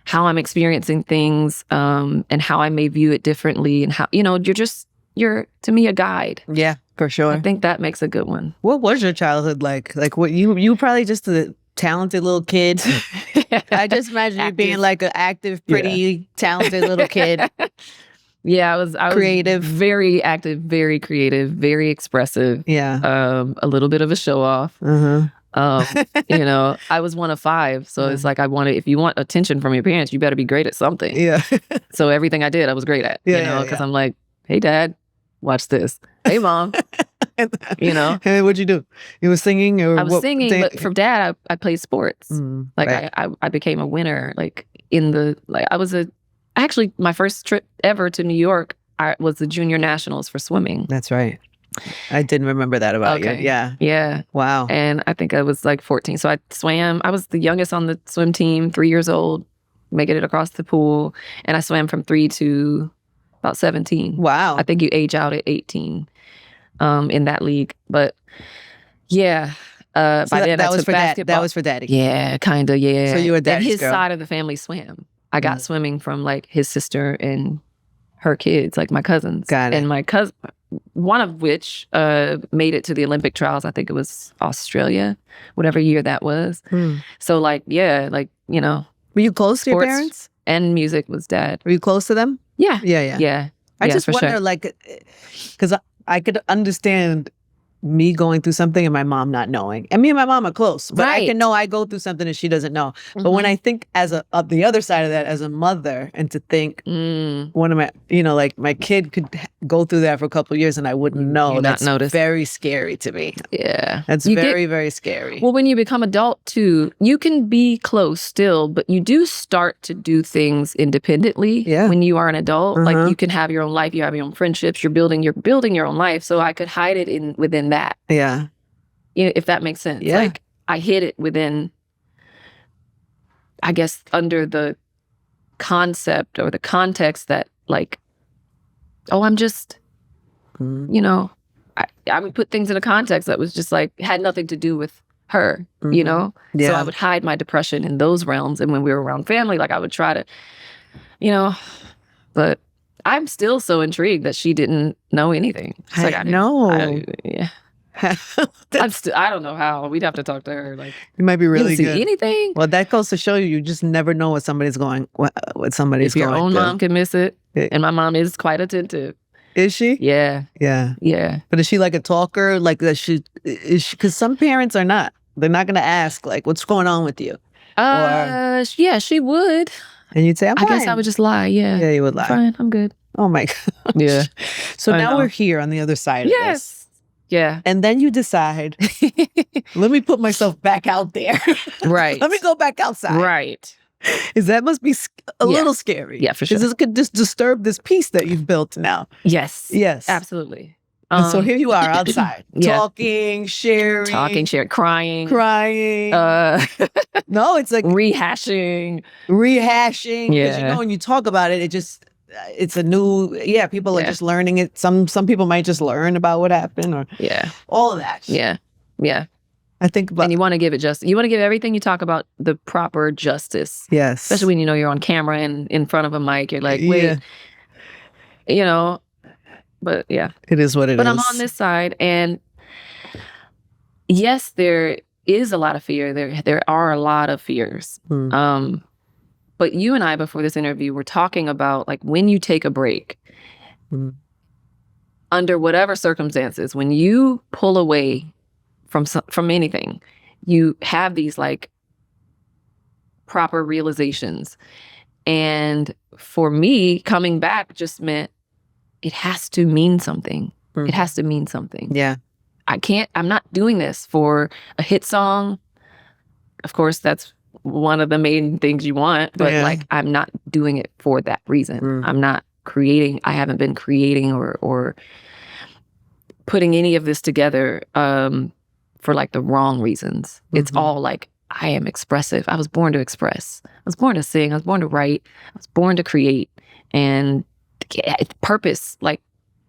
how I'm experiencing things, and how I may view it differently, and how, you're to me a guide. Yeah, for sure. I think that makes a good one. What was your childhood like? Like, what you probably just a talented little kid. I just imagine you being like an active, pretty, talented little kid. Yeah, I was creative, very active, very creative, very expressive. Yeah, a little bit of a show off. I was one of 5, so it's like if you want attention from your parents, you better be great at something. Yeah. So everything I did, I was great at. Because I'm like, hey, Dad, watch this. Hey, Mom. Hey, what'd you do? You were singing, or I was singing, but for Dad, I played sports. Right. I became a winner. Actually, my first trip ever to New York was the Junior Nationals for swimming. That's right. I didn't remember that about you. Yeah. Yeah. Wow. And I think I was like 14. So I swam. I was the youngest on the swim team, 3 years old, making it across the pool. And I swam from 3 to about 17. Wow. I think you age out at 18 in that league. But yeah. By then that was for basketball. That was for Daddy. Yeah, kind of, yeah. So you were Daddy's and his girl. side of the family swam. I got swimming from like his sister and her kids, like my cousins. Got it. And my cousin, one of which made it to the Olympic trials. I think it was Australia, whatever year that was. So Were you close to your parents? And music was Dad. Were you close to them? Yeah. Yeah. I just wonder, because I could understand me going through something and my mom not knowing. And me and my mom are close, but I can know I go through something and she doesn't know. But when I think of the other side of that as a mother, and to think one of my, my kid could go through that for a couple of years and I wouldn't know. That's very scary to me. Yeah. That's very, very scary. Well, when you become adult too, you can be close still, but you do start to do things independently when you are an adult. Like you can have your own life, you have your own friendships, you're building your own life. So I could hide it within that. Yeah. If that makes sense. Yeah. Like I hid it within, I guess, under the concept or the context that like, I'm just, I would put things in a context that was just like, had nothing to do with her, Yeah. So I would hide my depression in those realms. And when we were around family, like I would try to, but I'm still so intrigued that she didn't know anything. It's I know. Yeah. I don't know how. We'd have to talk to her. Like, you might be really you good. See anything? Well, that goes to show you just never know what somebody's going. What somebody's going. If your own mom can miss it, and my mom is quite attentive. Is she? Yeah. Yeah. Yeah. But is she like a talker? Like that? Because some parents are not. They're not going to ask like, "What's going on with you?" Yeah, she would. And you'd say, "I'm fine." I guess I would just lie. Yeah. Yeah, you would lie. Fine, I'm good. Oh my gosh. Yeah. So now we're here on the other side of this. Yeah. And then you decide, let me put myself back out there. Right. Let me go back outside. Right. That must be a little scary. Yeah, for sure. Because this could just disturb this peace that you've built now. Yes. Yes. Absolutely. And so here you are outside, talking, sharing, crying. No, it's like rehashing. Because when you talk about it, it's a new, people are just learning it. Some people might just learn about what happened or all of that. Yeah. I think about, and you want to give it justice. You want to give everything you talk about the proper justice. Yes. Especially when you're on camera and in front of a mic. You're like, wait, but yeah. It is what it is. But I'm on this side, and yes, there is a lot of fear. There are a lot of fears. But you and I, before this interview, were talking about like when you take a break, under whatever circumstances, when you pull away from anything, you have these like proper realizations. And for me, coming back just meant it has to mean something. It has to mean something. Yeah. I'm not doing this for a hit song. Of course, that's one of the main things you want, but like, I'm not doing it for that reason. I'm not creating, I haven't been creating or putting any of this together for like the wrong reasons. It's all like, I am expressive. I was born to express. I was born to sing. I was born to write. I was born to create. And purpose, like,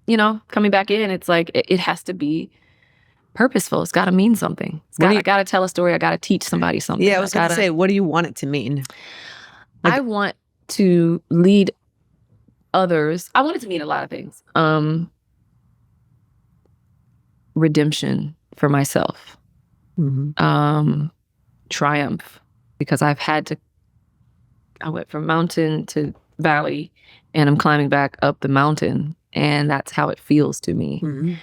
you know, coming back in, it's like, it has to be purposeful. It's got to mean something. I got to tell a story. I got to teach somebody something. Yeah, I was going to say, what do you want it to mean? Like, I want to lead others. I want it to mean a lot of things. Redemption for myself. Triumph, because I went from mountain to valley, and I'm climbing back up the mountain, and that's how it feels to me.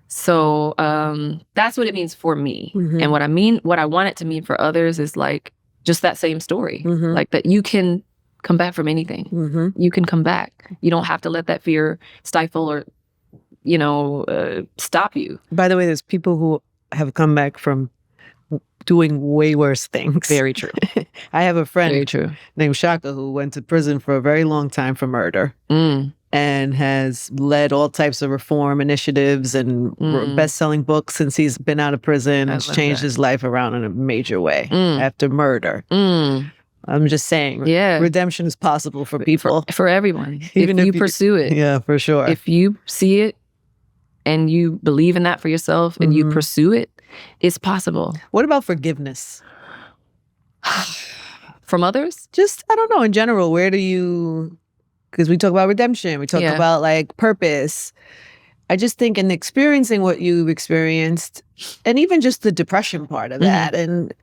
So that's what it means for me. And what I want it to mean for others is like just that same story, like that you can come back from anything. You can come back. You don't have to let that fear stifle or, you know, stop you. By the way, there's people who have come back from doing way worse things. Very true. I have a friend named Shaka who went to prison for a very long time for murder and has led all types of reform initiatives and best-selling books since he's been out of prison. It's changed his life around in a major way after murder. I'm just saying, redemption is possible for people. For everyone. Even if you pursue it. Yeah, for sure. If you see it and you believe in that for yourself and you pursue it, it's possible. What about forgiveness? From others? Just, I don't know, in general, where do you, because we talk about redemption, we talk about like purpose. I just think in experiencing what you've experienced, and even just the depression part of that, and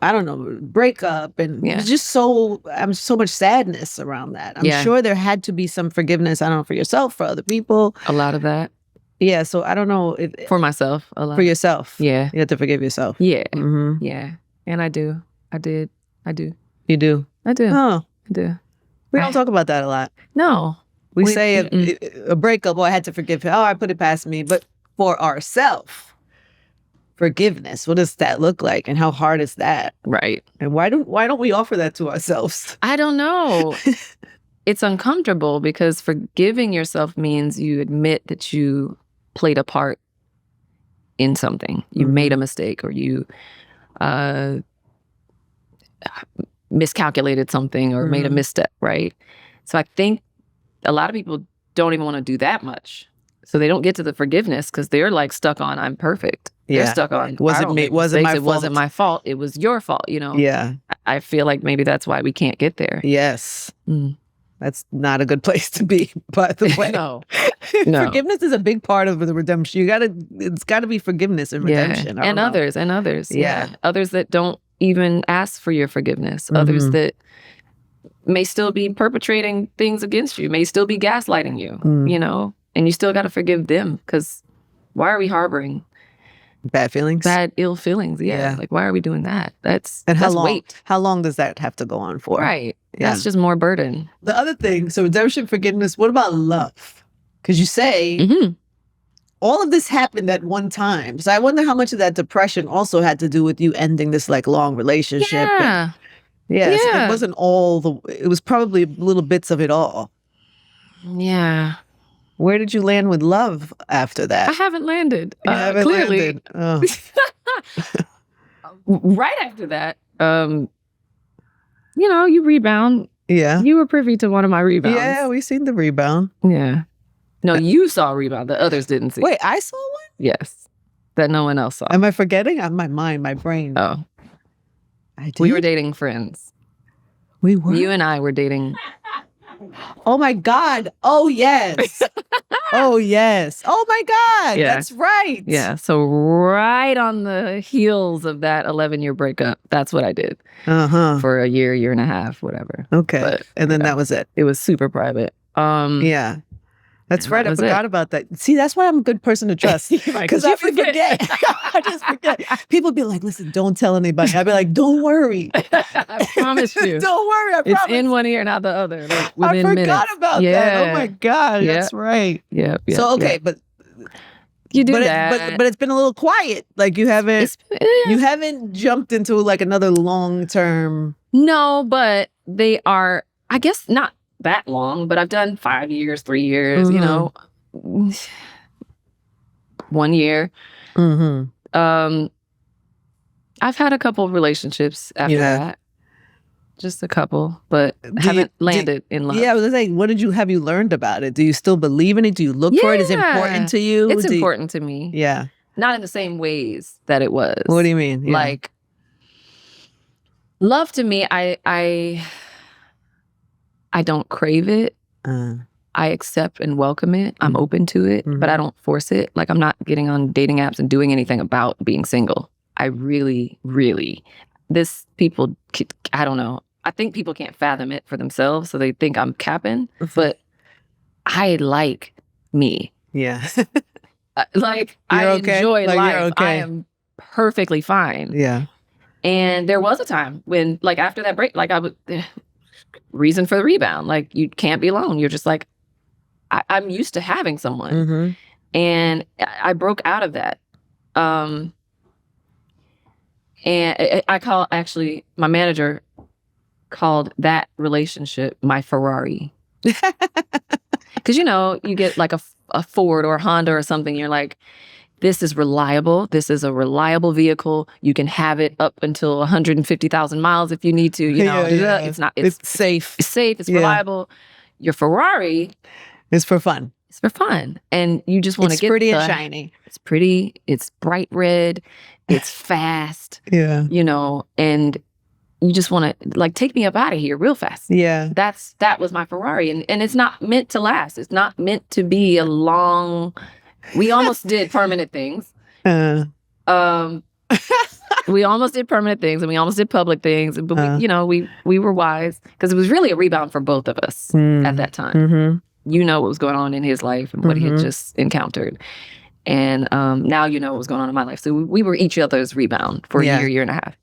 I don't know, breakup, and just so much sadness around that. I'm sure there had to be some forgiveness, I don't know, for yourself, for other people. A lot of that. Yeah, so I don't know. For myself, a lot. For yourself. Yeah. You have to forgive yourself. Yeah. Yeah. And I do. I did. I do. You do? I do. Oh. I do. We don't talk about that a lot. No. We say a breakup, I had to forgive him. Oh, I put it past me. But for ourselves, forgiveness, what does that look like? And how hard is that? Right. And why don't we offer that to ourselves? I don't know. It's uncomfortable because forgiving yourself means you admit that you played a part in something. You made a mistake, or you miscalculated something, or made a misstep, right? So I think a lot of people don't even want to do that much. So they don't get to the forgiveness because they're like stuck on, I'm perfect. They're stuck on, wasn't my fault. It wasn't my fault. It was your fault, you know? Yeah. I feel like maybe that's why we can't get there. Yes. That's not a good place to be, by the way. No. Forgiveness is a big part of the redemption. It's gotta be forgiveness and redemption. And others. Yeah. Others that don't even ask for your forgiveness. Others that may still be perpetrating things against you, may still be gaslighting you, you know, and you still got to forgive them, because why are we harboring bad feelings? Bad, ill feelings. Yeah. Like, why are we doing that? That's weight. How long does that have to go on for? Right. Yeah. That's just more burden. The other thing, so redemption, forgiveness, what about love? Because you say all of this happened at one time. So I wonder how much of that depression also had to do with you ending this like long relationship. Yeah. So it wasn't it was probably little bits of it all. Yeah. Where did you land with love after that? I haven't landed. You haven't clearly. Landed. Oh. Right after that, you know, you rebound. Yeah. You were privy to one of my rebounds. Yeah, we seen the rebound. Yeah. No, you saw a rebound that others didn't see. Wait, I saw one? Yes. That no one else saw. Am I forgetting? My mind, my brain. Oh. I did? We were dating friends. We were? You and I were dating. Oh my God. Oh, yes. Oh, yes. Oh, my God. Yeah. That's right. Yeah. So right on the heels of that 11-year breakup, that's what I did for a year and a half, whatever. Okay. But, and then that was it. It was super private. Yeah. That's right. I forgot about that. See, that's why I'm a good person to trust. Because I forget. I just forget. People be like, listen, don't tell anybody. I'd be like, don't worry. I promise you. Don't worry. I promise. It's in one ear and out the other. Like within I forgot minutes. about that. Oh my God. That's right. Yeah. So, okay. But you do that. But it's been a little quiet. Like you haven't jumped into like another long-term. No, but they are, I guess, not that long, but I've done 5 years, 3 years, 1 year. I've had a couple of relationships after that. Just a couple, but haven't landed in love. Yeah, I was like, have you learned about it? Do you still believe in it? Do you look for it? Is it important to you? It's important to me. Yeah. Not in the same ways that it was. What do you mean? Yeah. Like, love to me, I don't crave it. I accept and welcome it. I'm open to it, but I don't force it. Like, I'm not getting on dating apps and doing anything about being single. I really, really, I don't know. I think people can't fathom it for themselves, so they think I'm capping, but I like me. Yeah. I enjoy life. Okay. I am perfectly fine. Yeah. And there was a time when, like, after that break, like, I would... reason for the rebound. Like, you can't be alone. You're just like, I'm used to having someone. And I broke out of that. And actually, my manager called that relationship my Ferrari. Because, you get like a Ford or a Honda or something. You're like, this is reliable. This is a reliable vehicle. You can have it up until 150,000 miles if you need to. It's safe. It's safe. It's reliable. Your Ferrari is for fun. It's for fun, and you just want to get. It's pretty and shiny. It's pretty. It's bright red. It's fast. Yeah. And you just want to like take me up out of here real fast. Yeah. That was my Ferrari, and it's not meant to last. It's not meant to be a long. We almost did permanent things. We almost did permanent things, and we almost did public things. But we were wise, because it was really a rebound for both of us at that time. What was going on in his life and what he had just encountered, and now what was going on in my life. So we were each other's rebound for a year and a half,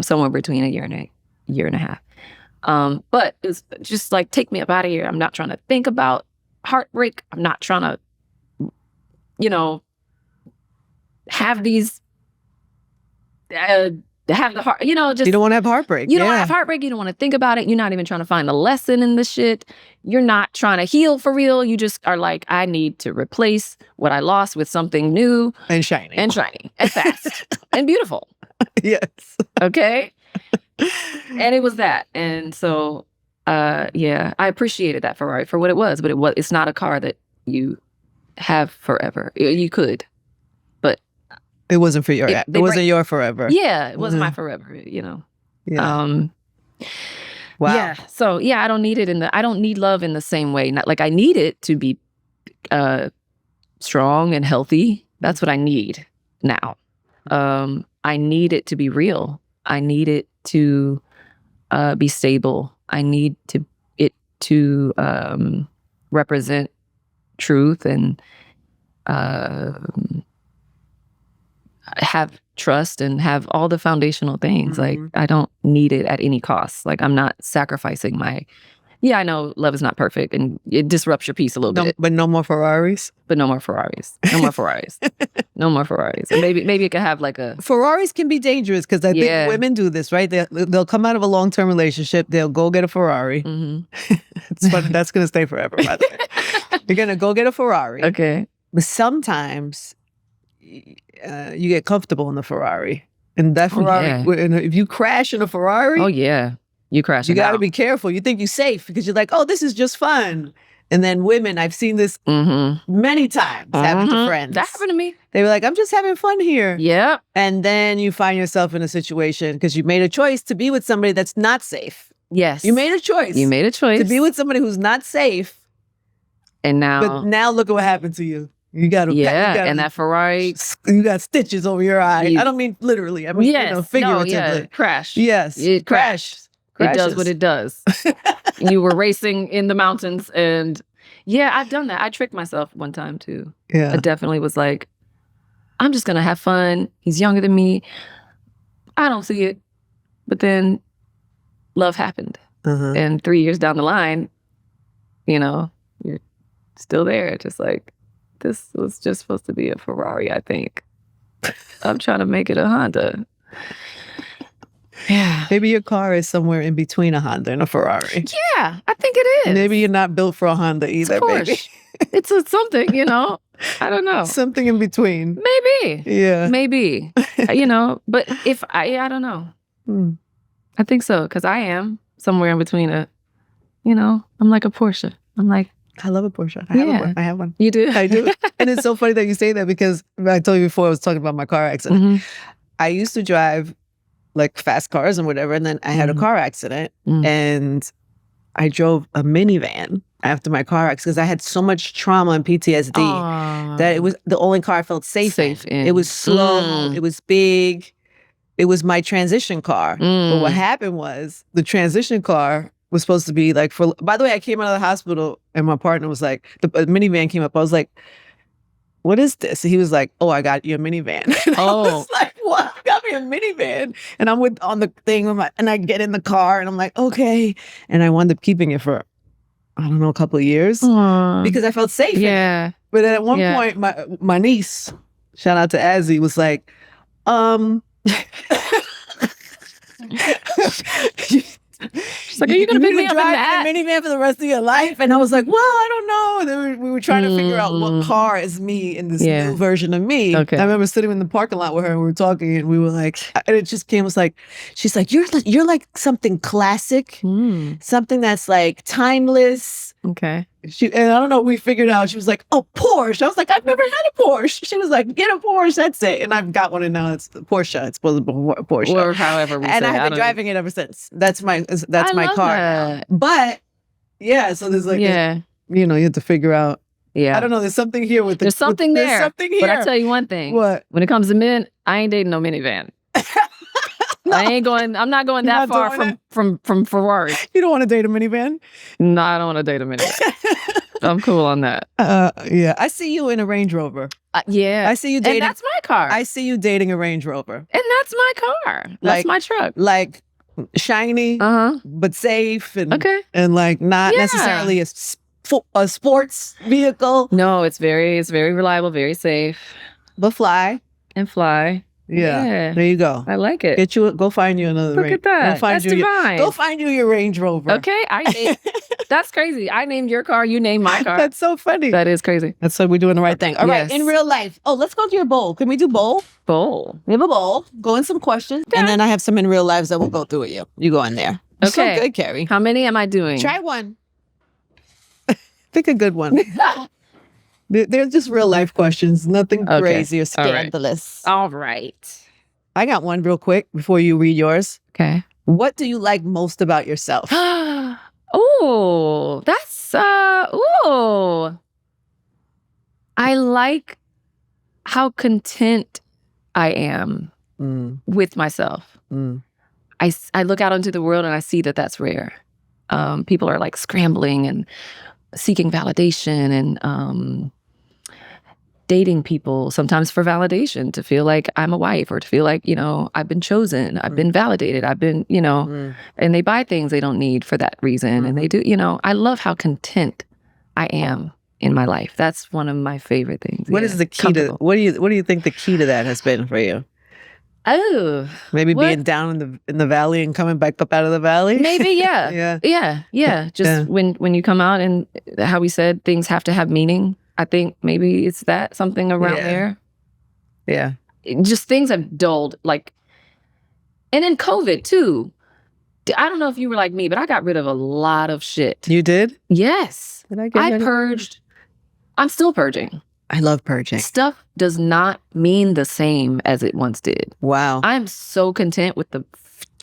somewhere between a year and a half. But it's just like, take me up out of here. I'm not trying to think about heartbreak. I'm not trying to have these, have the heart, just... You don't want to have heartbreak. You don't want to have heartbreak. You don't want to think about it. You're not even trying to find a lesson in this shit. You're not trying to heal for real. You just are like, I need to replace what I lost with something new. And shiny. And fast. And beautiful. Yes. Okay? And it was that. And so, I appreciated that Ferrari for what it was. But it's not a car that you have forever. You could, but it wasn't for your. It wasn't your forever. Yeah, it wasn't my forever. Yeah. Wow. Yeah. So I don't need it I don't need love in the same way. Not like I need it to be strong and healthy. That's what I need now. I need it to be real. I need it to be stable. I need it to represent truth and have trust and have all the foundational things. Like, I don't need it at any cost. Like, I'm not sacrificing I know love is not perfect and it disrupts your peace a little bit. But no more Ferraris? But no more Ferraris. No more Ferraris. No more Ferraris. And maybe it could have like a... Ferraris can be dangerous, because I think women do this, right? They'll come out of a long-term relationship. They'll go get a Ferrari. It's funny. That's going to stay forever, by the way. You're going to go get a Ferrari. Okay. But sometimes you get comfortable in the Ferrari. And that Ferrari, and if you crash in a Ferrari... Oh, yeah. You crash. You got to be careful. You think you're safe because you're like, oh, this is just fun. And then women, I've seen this many times happen to friends. That happened to me. They were like, I'm just having fun here. Yeah. And then you find yourself in a situation because you made a choice to be with somebody that's not safe. Yes. You made a choice. You made a choice. To be with somebody who's not safe. And but now look at what happened to you. You got and that Ferrari, you got stitches over your eye. I don't mean literally. I mean figuratively. Crash. Yes, it crashed. It does what it does. You were racing in the mountains, and I've done that. I tricked myself one time too. Yeah, I definitely was like, I'm just gonna have fun. He's younger than me. I don't see it, but then love happened, and 3 years down the line, you're still there, just like. This was just supposed to be a Ferrari, I think. I'm trying to make it a Honda. Yeah. Maybe your car is somewhere in between a Honda and a Ferrari. Yeah, I think it is. Maybe you're not built for a Honda either, of course. Baby. It's something, I don't know. Something in between. Maybe. Yeah. Maybe. But if I don't know. I think so, because I am somewhere in between I'm like a Porsche. I'm like, I love a Porsche. I have one. You do? I do. And it's so funny that you say that because I told you before I was talking about my car accident. I used to drive like fast cars and whatever. And then I had a car accident and I drove a minivan after my car accident because I had so much trauma and PTSD that it was the only car I felt safe in. It was slow. It was big. It was my transition car. But what happened was the transition car was supposed to be like by the way, I came out of the hospital and my partner was like, the minivan came up. I was like, what is this? And he was like, oh, I got you a minivan. And I was like, what? You got me a minivan? And I'm on the thing and I get in the car and I'm like, okay. And I wound up keeping it for, I don't know, a couple of years because I felt safe. Yeah. But at one point, my niece, shout out to Azzy, was like, She's like, are you going to pick me up in that minivan for the rest of your life? And I was like, well, I don't know. And then we were trying to figure out what car is me in this new version of me. Okay. I remember sitting in the parking lot with her and we were talking and we were like, and it just came, she's like, you're like something classic, something that's like timeless. Okay. And I don't know, we figured out, she was like, oh, Porsche. I was like, I've never had a Porsche. She was like, get a Porsche, that's it. And I've got one and now it's Porsche. It's supposed to be Porsche. Or however we say it. And I've been driving it ever since. That's my car. That. But yeah, so there's like, you have to figure out. Yeah. I don't know, there's something here with There's something there. There's something here. But I tell you one thing. What? When it comes to men, I ain't dating no minivan. No. I'm not going that far from Ferrari. You don't want to date a minivan? No, I don't want to date a minivan. I'm cool on that. Yeah. I see you in a Range Rover. Yeah. I see you dating. And that's my car. I see you dating a Range Rover. And that's my car. That's my truck. Like shiny, but safe and like not necessarily a sports vehicle. No, it's very reliable, very safe. But fly. Yeah. There you go. I like it. Go find you another. Look at that. That's divine. Go find you your Range Rover. Okay. That's crazy. I named your car. You named my car. That's so funny. That is crazy. That's like we're doing the right thing. All right. In real life. Oh, let's go to your bowl. Can we do bowl? Bowl. We have a bowl. Go in some questions. Yeah. And then I have some in real lives that we'll go through with you. You go in there. Okay. So good, Keri. How many am I doing? Try one. Pick a good one. They're just real life questions. Nothing crazy or scandalous. All right. I got one real quick before you read yours. Okay. What do you like most about yourself? Oh, that's I like how content I am with myself. I look out into the world and I see that that's rare. People are like scrambling and seeking validation and dating people sometimes for validation, to feel like I'm a wife or to feel like, I've been chosen, I've been validated, I've been, and they buy things they don't need for that reason. And they do, I love how content I am in my life. That's one of my favorite things. What is the key to, what do you think the key to that has been for you? Oh, maybe being down in the valley and coming back up out of the valley. Maybe, yeah, yeah. Just when you come out and how we said things have to have meaning. I think maybe it's that something around there. Yeah, just things have dulled. Like, and then COVID too. I don't know if you were like me, but I got rid of a lot of shit. You did? Yes. Did I purged. I'm still purging. I love purging. Stuff does not mean the same as it once did. Wow. I'm so content with the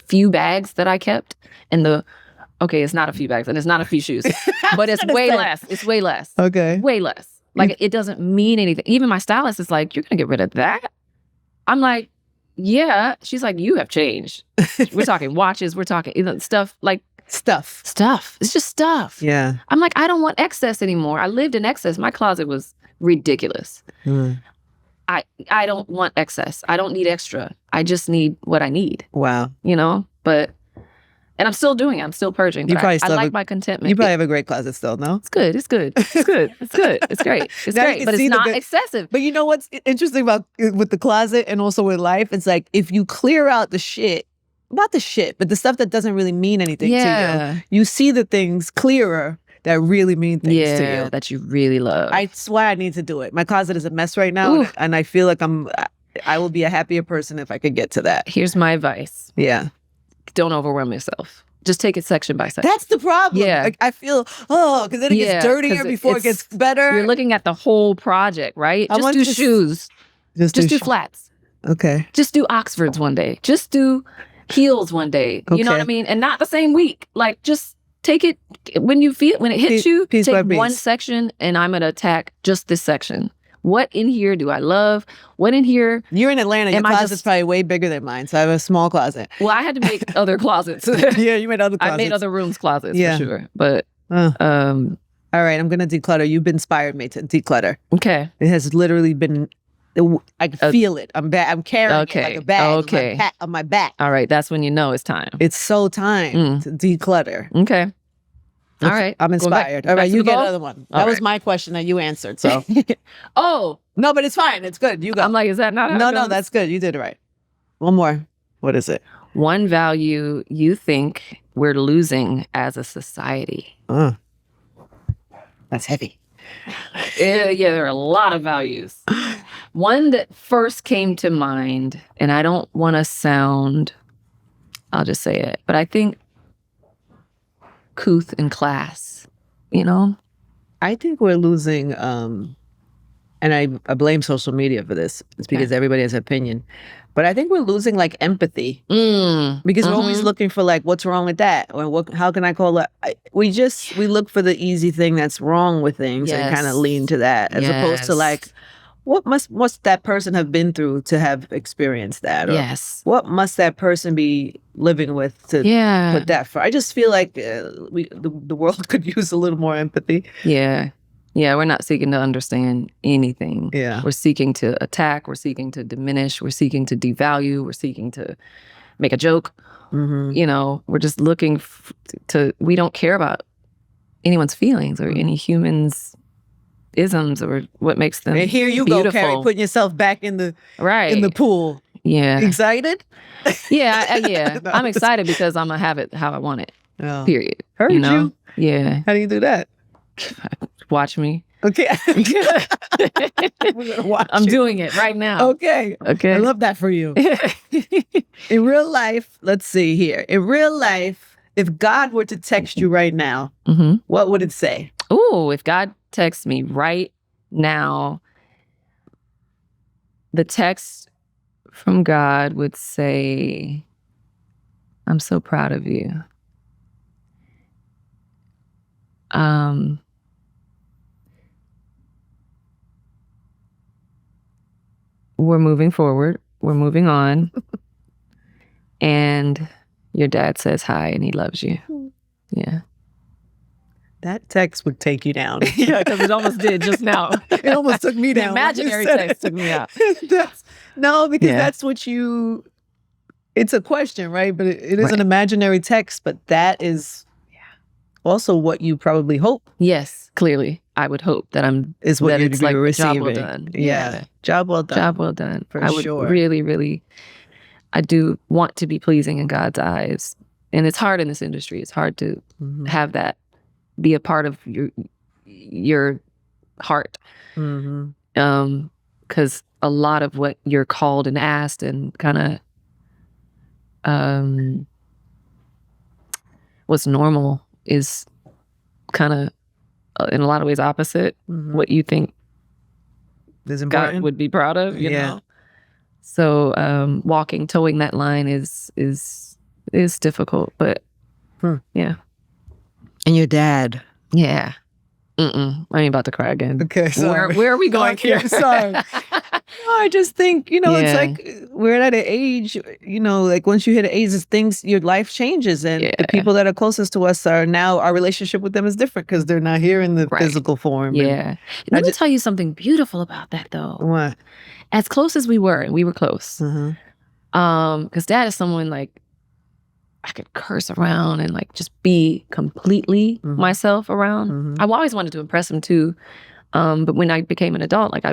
few bags that I kept and the Okay, it's not a few bags and it's not a few shoes, but it's way less. It's way less. Okay. Way less. Like it doesn't mean anything. Even my stylist is like, you're going to get rid of that? I'm like, yeah. She's like, you have changed. We're talking watches. We're talking stuff like. Stuff. It's just stuff. Yeah. I'm like, I don't want excess anymore. I lived in excess. My closet was ridiculous. I don't want excess. I don't need extra. I just need what I need. Wow. You know, but, and I'm still doing it. I'm still purging. But I like my contentment. You probably have a great closet still, no? It's good. It's good. It's good. It's good. It's great. It's great. But it's not excessive. But you know what's interesting about with the closet and also with life? It's like if you clear out the shit, not the shit, but the stuff that doesn't really mean anything to you, you see the things clearer that really mean things to you. That you really love. That's why I need to do it. My closet is a mess right now, and I feel like I will be a happier person if I could get to that. Here's my advice. Yeah. Don't overwhelm yourself. Just take it section by section. That's the problem. Yeah. I feel, because then it gets dirtier before it gets better. You're looking at the whole project, right? Just do shoes. Just do flats. Okay. Just do Oxfords one day. Just do heels one day. You know what I mean? And not the same week. Like, just take it when it hits you, take one section and I'm going to attack just this section. What in here do I love? What in here? You're in Atlanta. Your closet's probably way bigger than mine. So I have a small closet. Well, I had to make other closets. Yeah, you made other closets. I made other rooms closets for sure. But, all right, I'm going to declutter. You've inspired me to declutter. Okay. It has literally been, I can feel it. I'm carrying it like a bag on my back. All right, that's when you know it's time. It's so time to declutter. Okay. All right. I'm inspired. All right, you get another one. That was my question that you answered. So. Oh. No, but it's fine. It's good. You go. I'm like, is that not how it goes? No, that's good. You did it right. One more. What is it? One value you think we're losing as a society. That's heavy. Yeah, there are a lot of values. One that first came to mind, and I don't want to sound, I'll just say it, but I think couth and class, you know? I think we're losing, and I blame social media for this. It's because everybody has an opinion. But I think we're losing like empathy because we're always looking for like, what's wrong with that? Or how can I call it? We look for the easy thing that's wrong with things and kind of lean to that as opposed to like, what must that person have been through to have experienced that? Or what must that person be living with to put that for? I just feel like the world could use a little more empathy. Yeah. Yeah, we're not seeking to understand anything. Yeah. We're seeking to attack. We're seeking to diminish. We're seeking to devalue. We're seeking to make a joke. You know, we're just looking we don't care about anyone's feelings or any human's isms or what makes them and here you beautiful. Go, Keri, putting yourself back in the pool. Yeah. Excited? Yeah. No, I'm excited because I'm going to have it how I want it. Oh. Period. Heard you? Yeah. How do you do that? Watch me. Okay. I'm doing it right now. Okay. I love that for you. In real life, let's see here. In real life, if God were to text you right now, what would it say? Ooh, if God texts me right now, the text from God would say, I'm so proud of you. We're moving forward. We're moving on. And your dad says hi and he loves you. Yeah. That text would take you down. Yeah, because it almost did just now. It almost took me down. The imaginary text took me out. Because that's what it's a question, right? But it is an imaginary text, but that is also what you probably hope. Yes, clearly. I would hope that is what you'd be receiving. Job well done. Yeah. Job well done. Job well done. For I would sure. really, really, I do want to be pleasing in God's eyes. And it's hard in this industry. It's hard to have that be a part of your heart. Because a lot of what you're called and asked and kind of what's normal is kind of in a lot of ways opposite what you think God would be proud of, you know? So towing that line is difficult, but yeah. And your dad. Yeah. I ain't about to cry again. Okay, where are we going here? Sorry. I just think, it's like we're at an age, like once you hit an age, your life changes. And the people that are closest to us our relationship with them is different because they're not here in the physical form. Yeah. Let me tell you something beautiful about that, though. What? As close as we were, and we were close, because Dad is someone like, I could curse around and like just be completely myself around. I always wanted to impress him too. But when I became an adult, like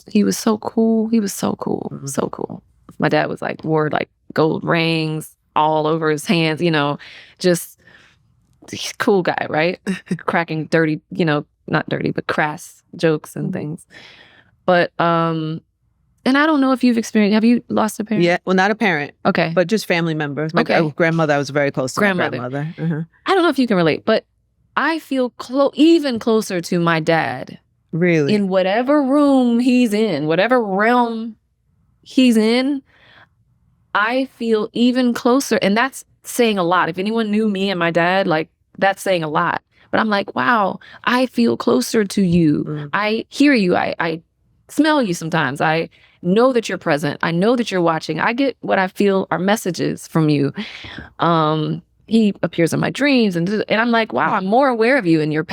he was so cool. He was so cool. So cool. My dad was like, wore like gold rings all over his hands, just he's a cool guy, right? Cracking dirty, not dirty, but crass jokes and things. But, and I don't know if have you lost a parent? Yeah, well, not a parent. Okay. But just family members. My grandmother, I was very close to. Grandmother. My grandmother. I don't know if you can relate, but I feel even closer to my dad. Really? In whatever room he's in, whatever realm he's in, I feel even closer. And that's saying a lot. If anyone knew me and my dad, like, that's saying a lot. But I'm like, wow, I feel closer to you. I hear you. I smell you sometimes. I know that you're present. I know that you're watching. I get what I feel are messages from you. He appears in my dreams, and I'm like, wow, I'm more aware of you. And your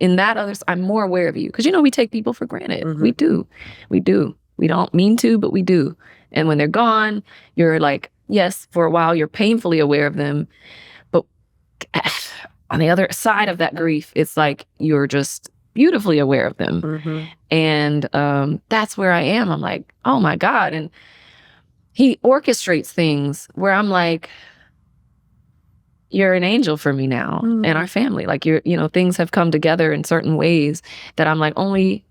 in that others, I'm more aware of you because we take people for granted. We do. We don't mean to, but we do. And when they're gone, you're like, yes, for a while you're painfully aware of them, but on the other side of that grief, it's like you're just beautifully aware of them. And that's where I am. I'm like, oh my God. And he orchestrates things where I'm like, you're an angel for me now and our family. Like things have come together in certain ways that I'm like, only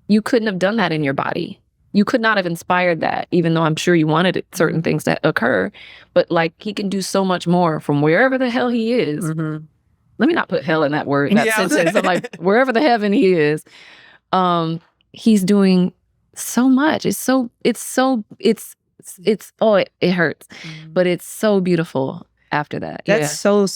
you couldn't have done that in your body. You could not have inspired that, even though I'm sure you wanted certain things to occur. But like, he can do so much more from wherever the hell he is. Let me not put hell in that word, that sentence. I'm like, wherever the heaven he is, he's doing so much. It hurts, but it's so beautiful after that. That's so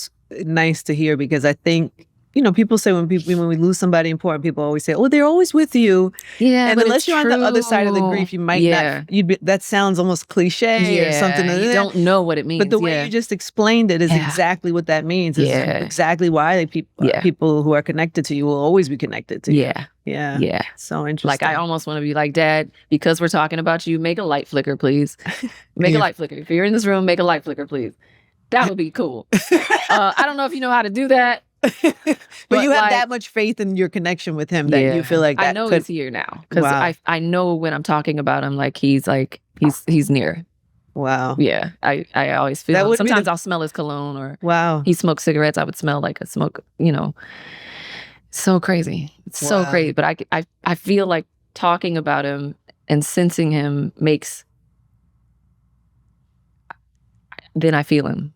nice to hear because I think, people say when we lose somebody important, people always say, oh, they're always with you. Yeah, and unless you're on the other side of the grief, you might not. That sounds almost cliche or something. You don't know what it means. But the way you just explained it is exactly what that means. It's exactly why people who are connected to you will always be connected to you. Yeah. So interesting. Like, I almost want to be like, Dad, because we're talking about you, make a light flicker, please. Make a light flicker. If you're in this room, make a light flicker, please. That would be cool. I don't know if you know how to do that. but you have that much faith in your connection with him that you feel like that I know he's here now because I know when I'm talking about him, like he's near. Wow. Yeah, I always feel. Sometimes I'll smell his cologne, or he smokes cigarettes. I would smell like a smoke. So crazy. It's so crazy. But I feel like talking about him and sensing him makes. Then I feel him,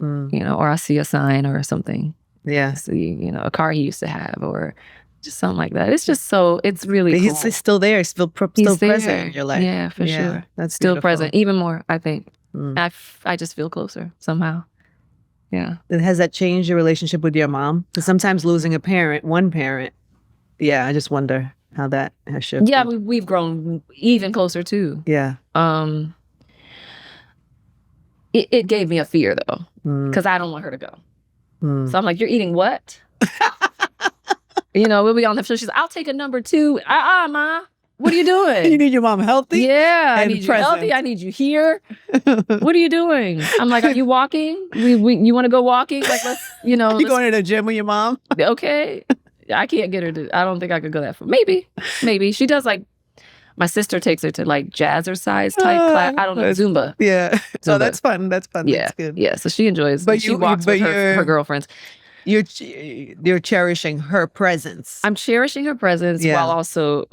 or I see a sign or something. Yeah. See, a car he used to have or just something like that. It's just it's really cool. He's still there. He's still present in your life. Yeah, for sure. That's still beautiful. present, even more, I think. I just feel closer somehow. Yeah. And has that changed your relationship with your mom? Because sometimes losing one parent, I just wonder how that has shifted. Yeah, we've grown even closer too. Yeah. It gave me a fear though, because I don't want her to go. So I'm like, you're eating what? We'll be on the show. She's like, I'll take a number 2. Ma. What are you doing? You need your mom healthy? Yeah, I need you healthy. I need you here. What are you doing? I'm like, are you walking? You want to go walking? Like, let's, You going to the gym with your mom? Okay. I can't get her to, I don't think I could go that far. Maybe. She does like, my sister takes her to like jazzercise type class. I don't know, Zumba. Yeah. Zumba. So that's fun. That's fun. Yeah. That's good. Yeah. So she enjoys. But she walks with her girlfriends. You're cherishing her presence. I'm cherishing her presence while also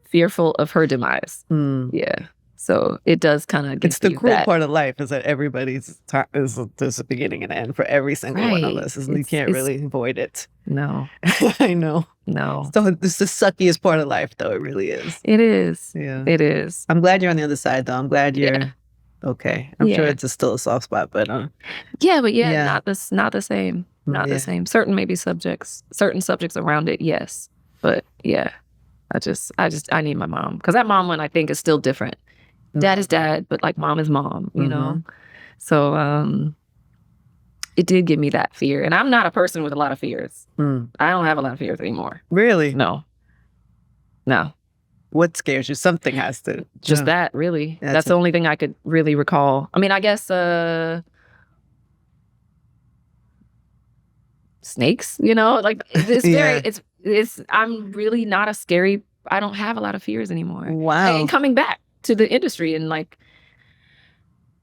fearful of her demise. Yeah. So it does kind of. It's the cruel part of life is that everybody's there's a beginning and end for every single one of us. You can't really avoid it. No. I know. No. So it's the suckiest part of life, though. It really is. It is. Yeah. It is. I'm glad you're on the other side, though. I'm glad you're okay. I'm sure it's still a soft spot, but not the same. not the same. Certain subjects around it, yes. But yeah, I need my mom. Because that mom one, I think, is still different. Dad is dad, but like mom is mom, you know? So it did give me that fear. And I'm not a person with a lot of fears. I don't have a lot of fears anymore. Really? No. What scares you? Something has to. Just that, really. That's the only thing I could really recall. I mean, I guess snakes, you know? Like, it's very, I'm really not a scary, I don't have a lot of fears anymore. Wow. And coming back to the industry and like,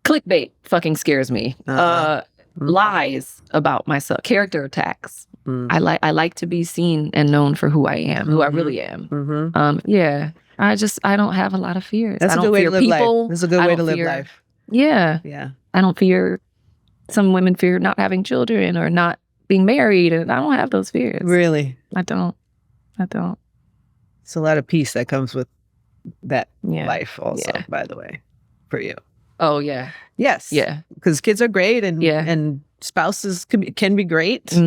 clickbait fucking scares me. Lies about myself, character attacks. I like to be seen and known for who I am, who I really am. I don't have a lot of fears. That's a good way to live life. That's a good way to live life. Yeah. I don't fear. Some women fear not having children or not being married, and I don't have those fears. Really? I don't. It's a lot of peace that comes with that life also, by the way, for you. Oh, yeah. Yes. Yeah. Because kids are great and spouses can be great,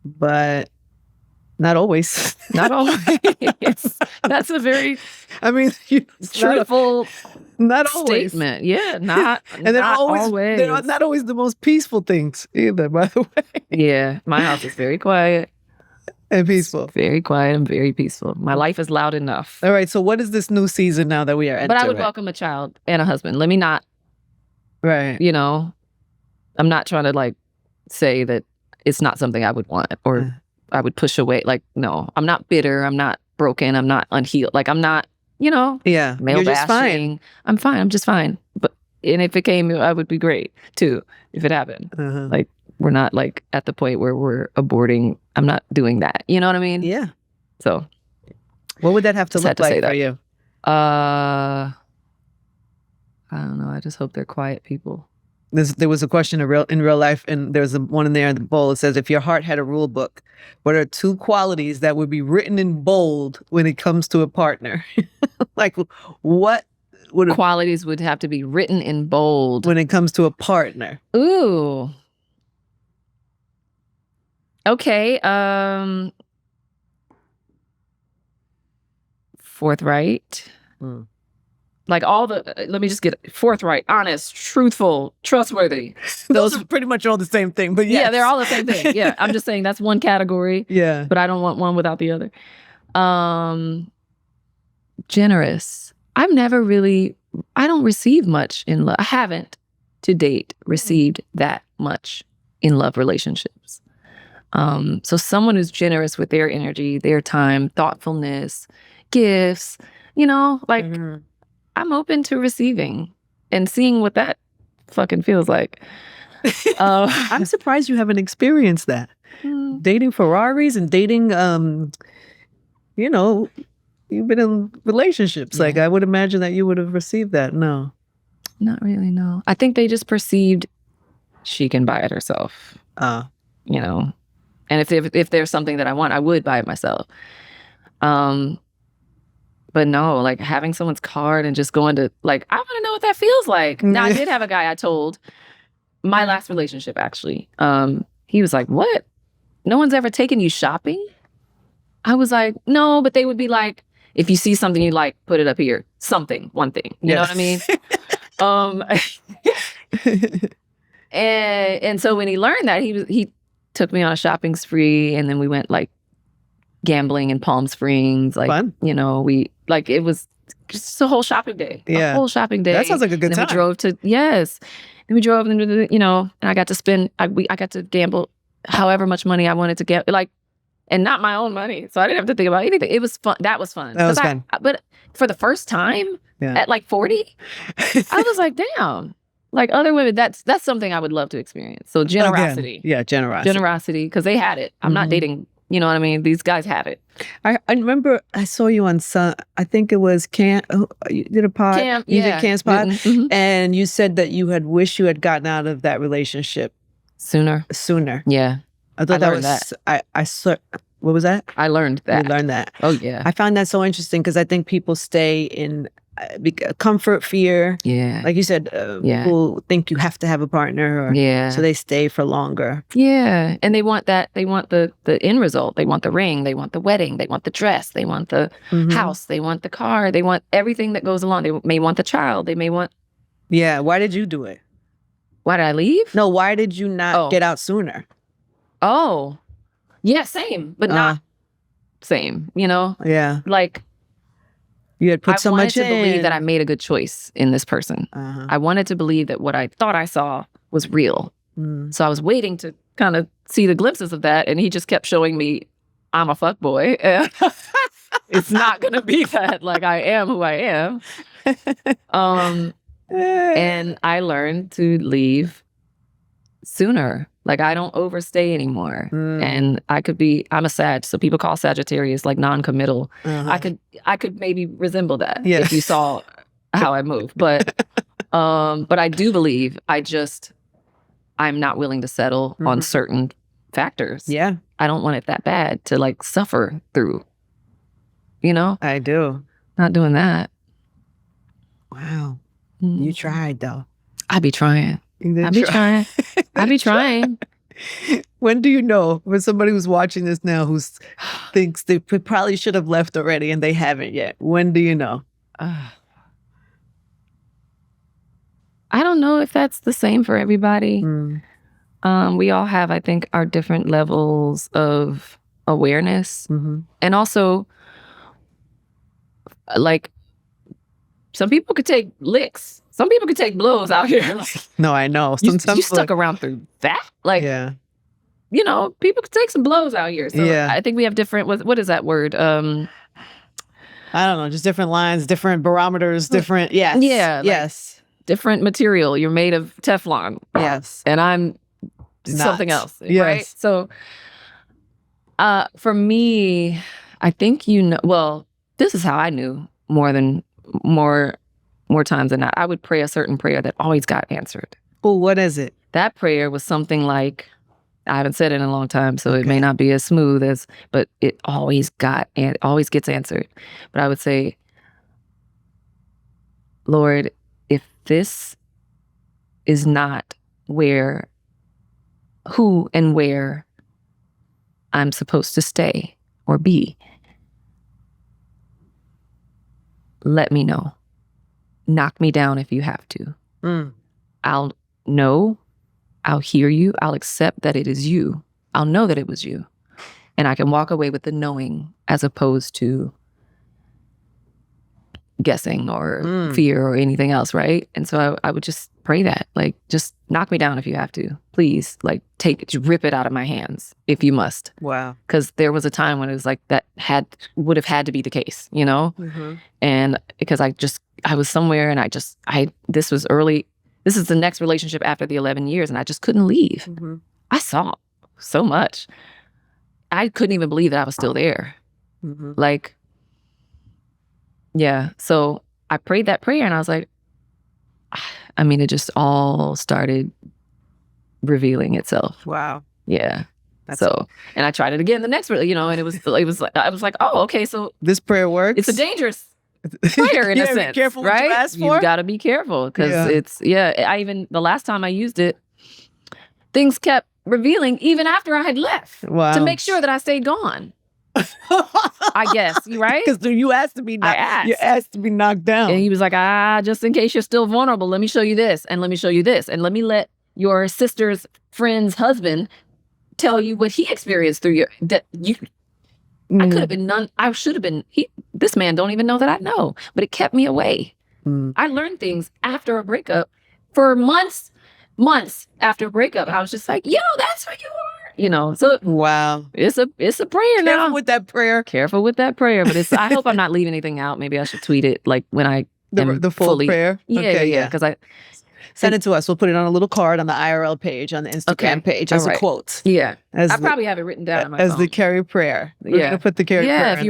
but not always. Not always. That's a very truthful not always. statement. Yeah, not and they're not always. They're not always the most peaceful things either, by the way. Yeah, my house is very quiet. And peaceful. It's very quiet and very peaceful. My life is loud enough. All right, so what is this new season now that we are entering? But I would welcome a child and a husband. Let me not, you know, I'm not trying to like say that it's not something I would want or I would push away. Like, no, I'm not bitter. I'm not broken. I'm not unhealed. Like, I'm not, you know, male You're bashing. Just fine. I'm fine. I'm just fine. And if it came, I would be great too, if it happened. Like, we're not like at the point where we're aborting. I'm not doing that. You know what I mean? Yeah. So what would that have to look like for you? I don't know. I just hope they're quiet people. There was a question in real life, and there's one in there in the bowl that says, if your heart had a rule book, what are 2 qualities that would be written in bold when it comes to a partner? Like, what qualities would have to be written in bold when it comes to a partner? Ooh. Okay. Forthright. Like let me just get forthright, honest, truthful, trustworthy. Those are pretty much all the same thing, but yes. Yeah, they're all the same thing. Yeah, I'm just saying that's one category. Yeah. But I don't want one without the other. Generous. I don't receive much in love. I haven't to date received that much in love relationships. So someone who's generous with their energy, their time, thoughtfulness, gifts, you know, like I'm open to receiving and seeing what that fucking feels like. I'm surprised you haven't experienced that. Dating Ferraris and dating, you know, you've been in relationships. Like, I would imagine that you would have received that. No. Not really, no. I think they just perceived she can buy it herself. You know. And if there's something that I want, I would buy it myself. But no, like having someone's card and just going to, like, I want to know what that feels like. Now, I did have a guy I told, my last relationship, actually. He was like, what? No one's ever taken you shopping? I was like, no, but they would be like, if you see something you like, put it up here. Something, one thing. You know what I mean? And so when he learned that, he took me on a shopping spree, and then we went like gambling in Palm Springs. Like, fun. You know, it was just a whole shopping day. Yeah. A whole shopping day. That sounds like a good time. We drove to, then we drove into the, you know, and I got to spend, I got to gamble however much money I wanted to get, like, and not my own money. So I didn't have to think about anything. It was fun. That was fun. That was fun. But for the first time at like 40, I was like, damn. Like other women, that's something I would love to experience. So generosity. Again, generosity. Generosity, because they had it. I'm not dating, you know what I mean? These guys have it. I remember I saw you on I think it was you did a pod. You did Cam's pod. And you said that you had wished you had gotten out of that relationship. Sooner. Yeah. I thought that was, what was that? I learned that. You learned that. Oh, yeah. I found that so interesting because I think people stay in comfort, fear. Yeah. Like you said, people think you have to have a partner, so they stay for longer. Yeah. And they want that. They want the end result. They want the ring. They want the wedding. They want the dress. They want the house. They want the car. They want everything that goes along. They may want the child. They may want. Yeah. Why did you do it? Why did I leave? No, why did you not get out sooner? Oh, yeah, same, but not same, you know? Yeah. Like, you had put so much in. I wanted to believe that I made a good choice in this person. I wanted to believe that what I thought I saw was real. So I was waiting to kind of see the glimpses of that, and he just kept showing me, I'm a fuckboy. It's not going to be that. Like, I am who I am. And I learned to leave sooner. Like, I don't overstay anymore. And I'm a Sag, so people call Sagittarius like non-committal. I could maybe resemble that if you saw how I move. But I do believe I'm not willing to settle on certain factors. Yeah. I don't want it that bad to like suffer through. You know? I do. Not doing that. Wow. You tried though. I be trying. I be trying. When do you know? When somebody who's watching this now who thinks they probably should have left already and they haven't yet. When do you know? I don't know if that's the same for everybody. We all have, I think, our different levels of awareness. And also, like, some people could take licks. Some people could take blows out here. No, I know. You stuck around through that? Like, you know, people could take some blows out here. So I think we have different, what is that word? I don't know, just different lines, different barometers, different, yes. Different material. You're made of Teflon. Yes. And I'm something else, right? So for me, I think, this is how I knew more times than not. I would pray a certain prayer that always got answered. Oh, what is it? That prayer was something like, I haven't said it in a long time, so it may not be as smooth but it always gets answered. But I would say, Lord, if this is not who and where I'm supposed to stay or be, let me know. Knock me down if you have to. I'll know. I'll hear you. I'll accept that it is you. I'll know that it was you. And I can walk away with the knowing as opposed to guessing or fear or anything else, right? And so I would just pray that. Like, just knock me down if you have to. Please, like, rip it out of my hands if you must. Wow. Because there was a time when it was like that would have had to be the case, you know? And because I was somewhere and this was early. This is the next relationship after the 11 years and I just couldn't leave. I saw so much. I couldn't even believe that I was still there. Like, yeah. So I prayed that prayer and I was like, I mean, it just all started revealing itself. Wow. Yeah. And I tried it again the next, and it was like, I was like, oh, okay. So this prayer works. It's a dangerous prayer in a sense. Be careful right? what you ask for. You've got to be careful because the last time I used it, things kept revealing even after I had left to make sure that I stayed gone. I guess, right? Because you asked to be you asked to be knocked down. And he was like, just in case you're still vulnerable, let me show you this, and let me show you this, and let me let your sister's friend's husband tell you what he experienced through I could have been I should have been, this man don't even know that I know, but it kept me away. I learned things after a breakup for months after a breakup. I was just like, that's who you are. So wow. It's a prayer now. Careful with that prayer. Careful with that prayer. But I hope I'm not leaving anything out. Maybe I should tweet it like when I the full prayer. Yeah. Because send it to us. We'll put it on a little card on the IRL page, on the Instagram page as a quote. Yeah. I probably have it written down on my phone. As the Keri prayer. We're going to put the Keri prayer if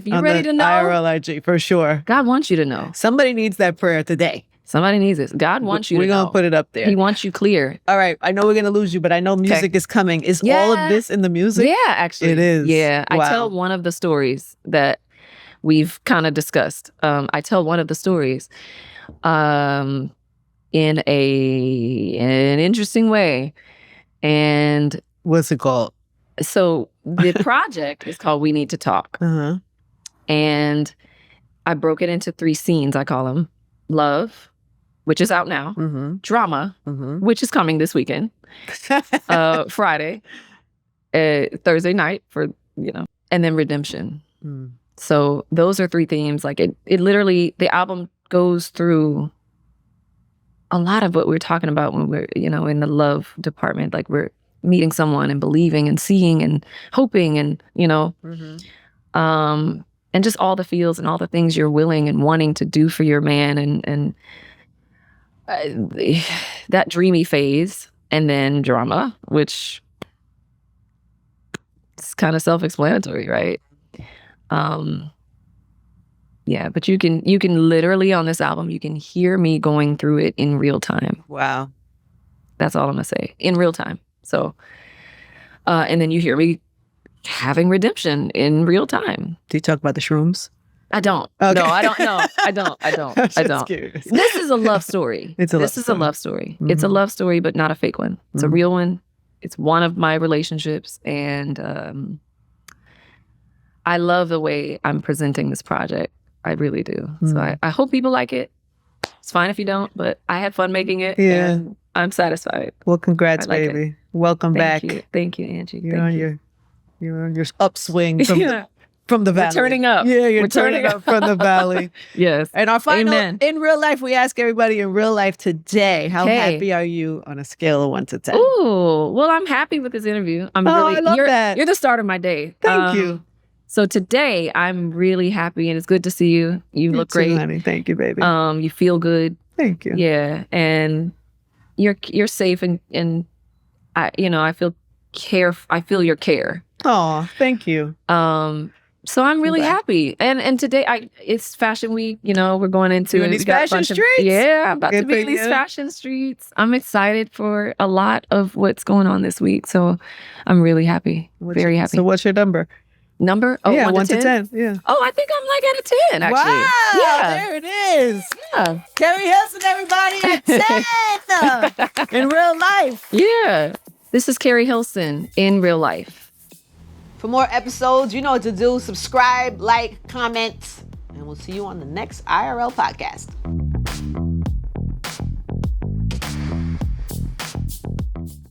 you're ready to know. IRL IG, for sure. God wants you to know. Somebody needs that prayer today. Somebody needs it. God wants you to know. We're going to put it up there. He wants you clear. All right. I know we're going to lose you, but I know music is coming. Is all of this in the music? Yeah, actually. It is. Yeah. Wow. I tell one of the stories that we've kind of discussed. I tell one of the stories in an interesting way. And what's it called? So the project is called We Need to Talk. Uh-huh. And I broke it into 3 scenes, I call them. Love, which is out now. Mm-hmm. Drama, mm-hmm. which is coming this weekend. Friday. Thursday night for, and then redemption. Mm. So those are 3 themes. Like it literally, the album goes through a lot of what we're talking about when we're, in the love department. Like we're meeting someone and believing and seeing and hoping and, mm-hmm. And just all the feels and all the things you're willing and wanting to do for your man and that dreamy phase. And then drama, which is kind of self-explanatory, right? Yeah, but you can literally on this album, you can hear me going through it in real time. Wow. That's all I'm gonna say. In real time. So, and then you hear me having redemption in real time. Do you talk about the shrooms? I don't. Okay. No, I don't. No, I don't. I don't. Curious. This is a love story. This is a love story. Mm-hmm. It's a love story, but not a fake one. It's a real one. It's one of my relationships, and I love the way I'm presenting this project. I really do. Mm-hmm. So I hope people like it. It's fine if you don't, but I had fun making it. Yeah. And I'm satisfied. Well, congrats, like baby. It. Welcome back. Thank you, Angie. You're on your upswing from the valley. We're turning up. Yeah, we're turning up from the valley. Yes. And our final, Amen. In real life, we ask everybody in real life today, how happy are you on a scale of 1 to 10? Ooh, well, I'm happy with this interview. I love that. You're the start of my day. Thank you. So today, I'm really happy, and it's good to see you. You look too, great, honey. Thank you, baby. You feel good. Thank you. Yeah, and you're safe, and I feel your care. Oh, thank you. So I'm really happy, and today it's Fashion Week. We're going into these fashion streets. I'm about to be in these fashion streets. I'm excited for a lot of what's going on this week. So I'm really happy, very happy. So what's your number? Number? Oh, yeah, 1 to 10? Yeah. Oh, I think I'm like at a 10, actually. Wow, yeah. There it is. Yeah. Keri Hilson, everybody, at 10 in real life. Yeah. This is Keri Hilson in real life. For more episodes, you know what to do. Subscribe, like, comment, and we'll see you on the next IRL podcast.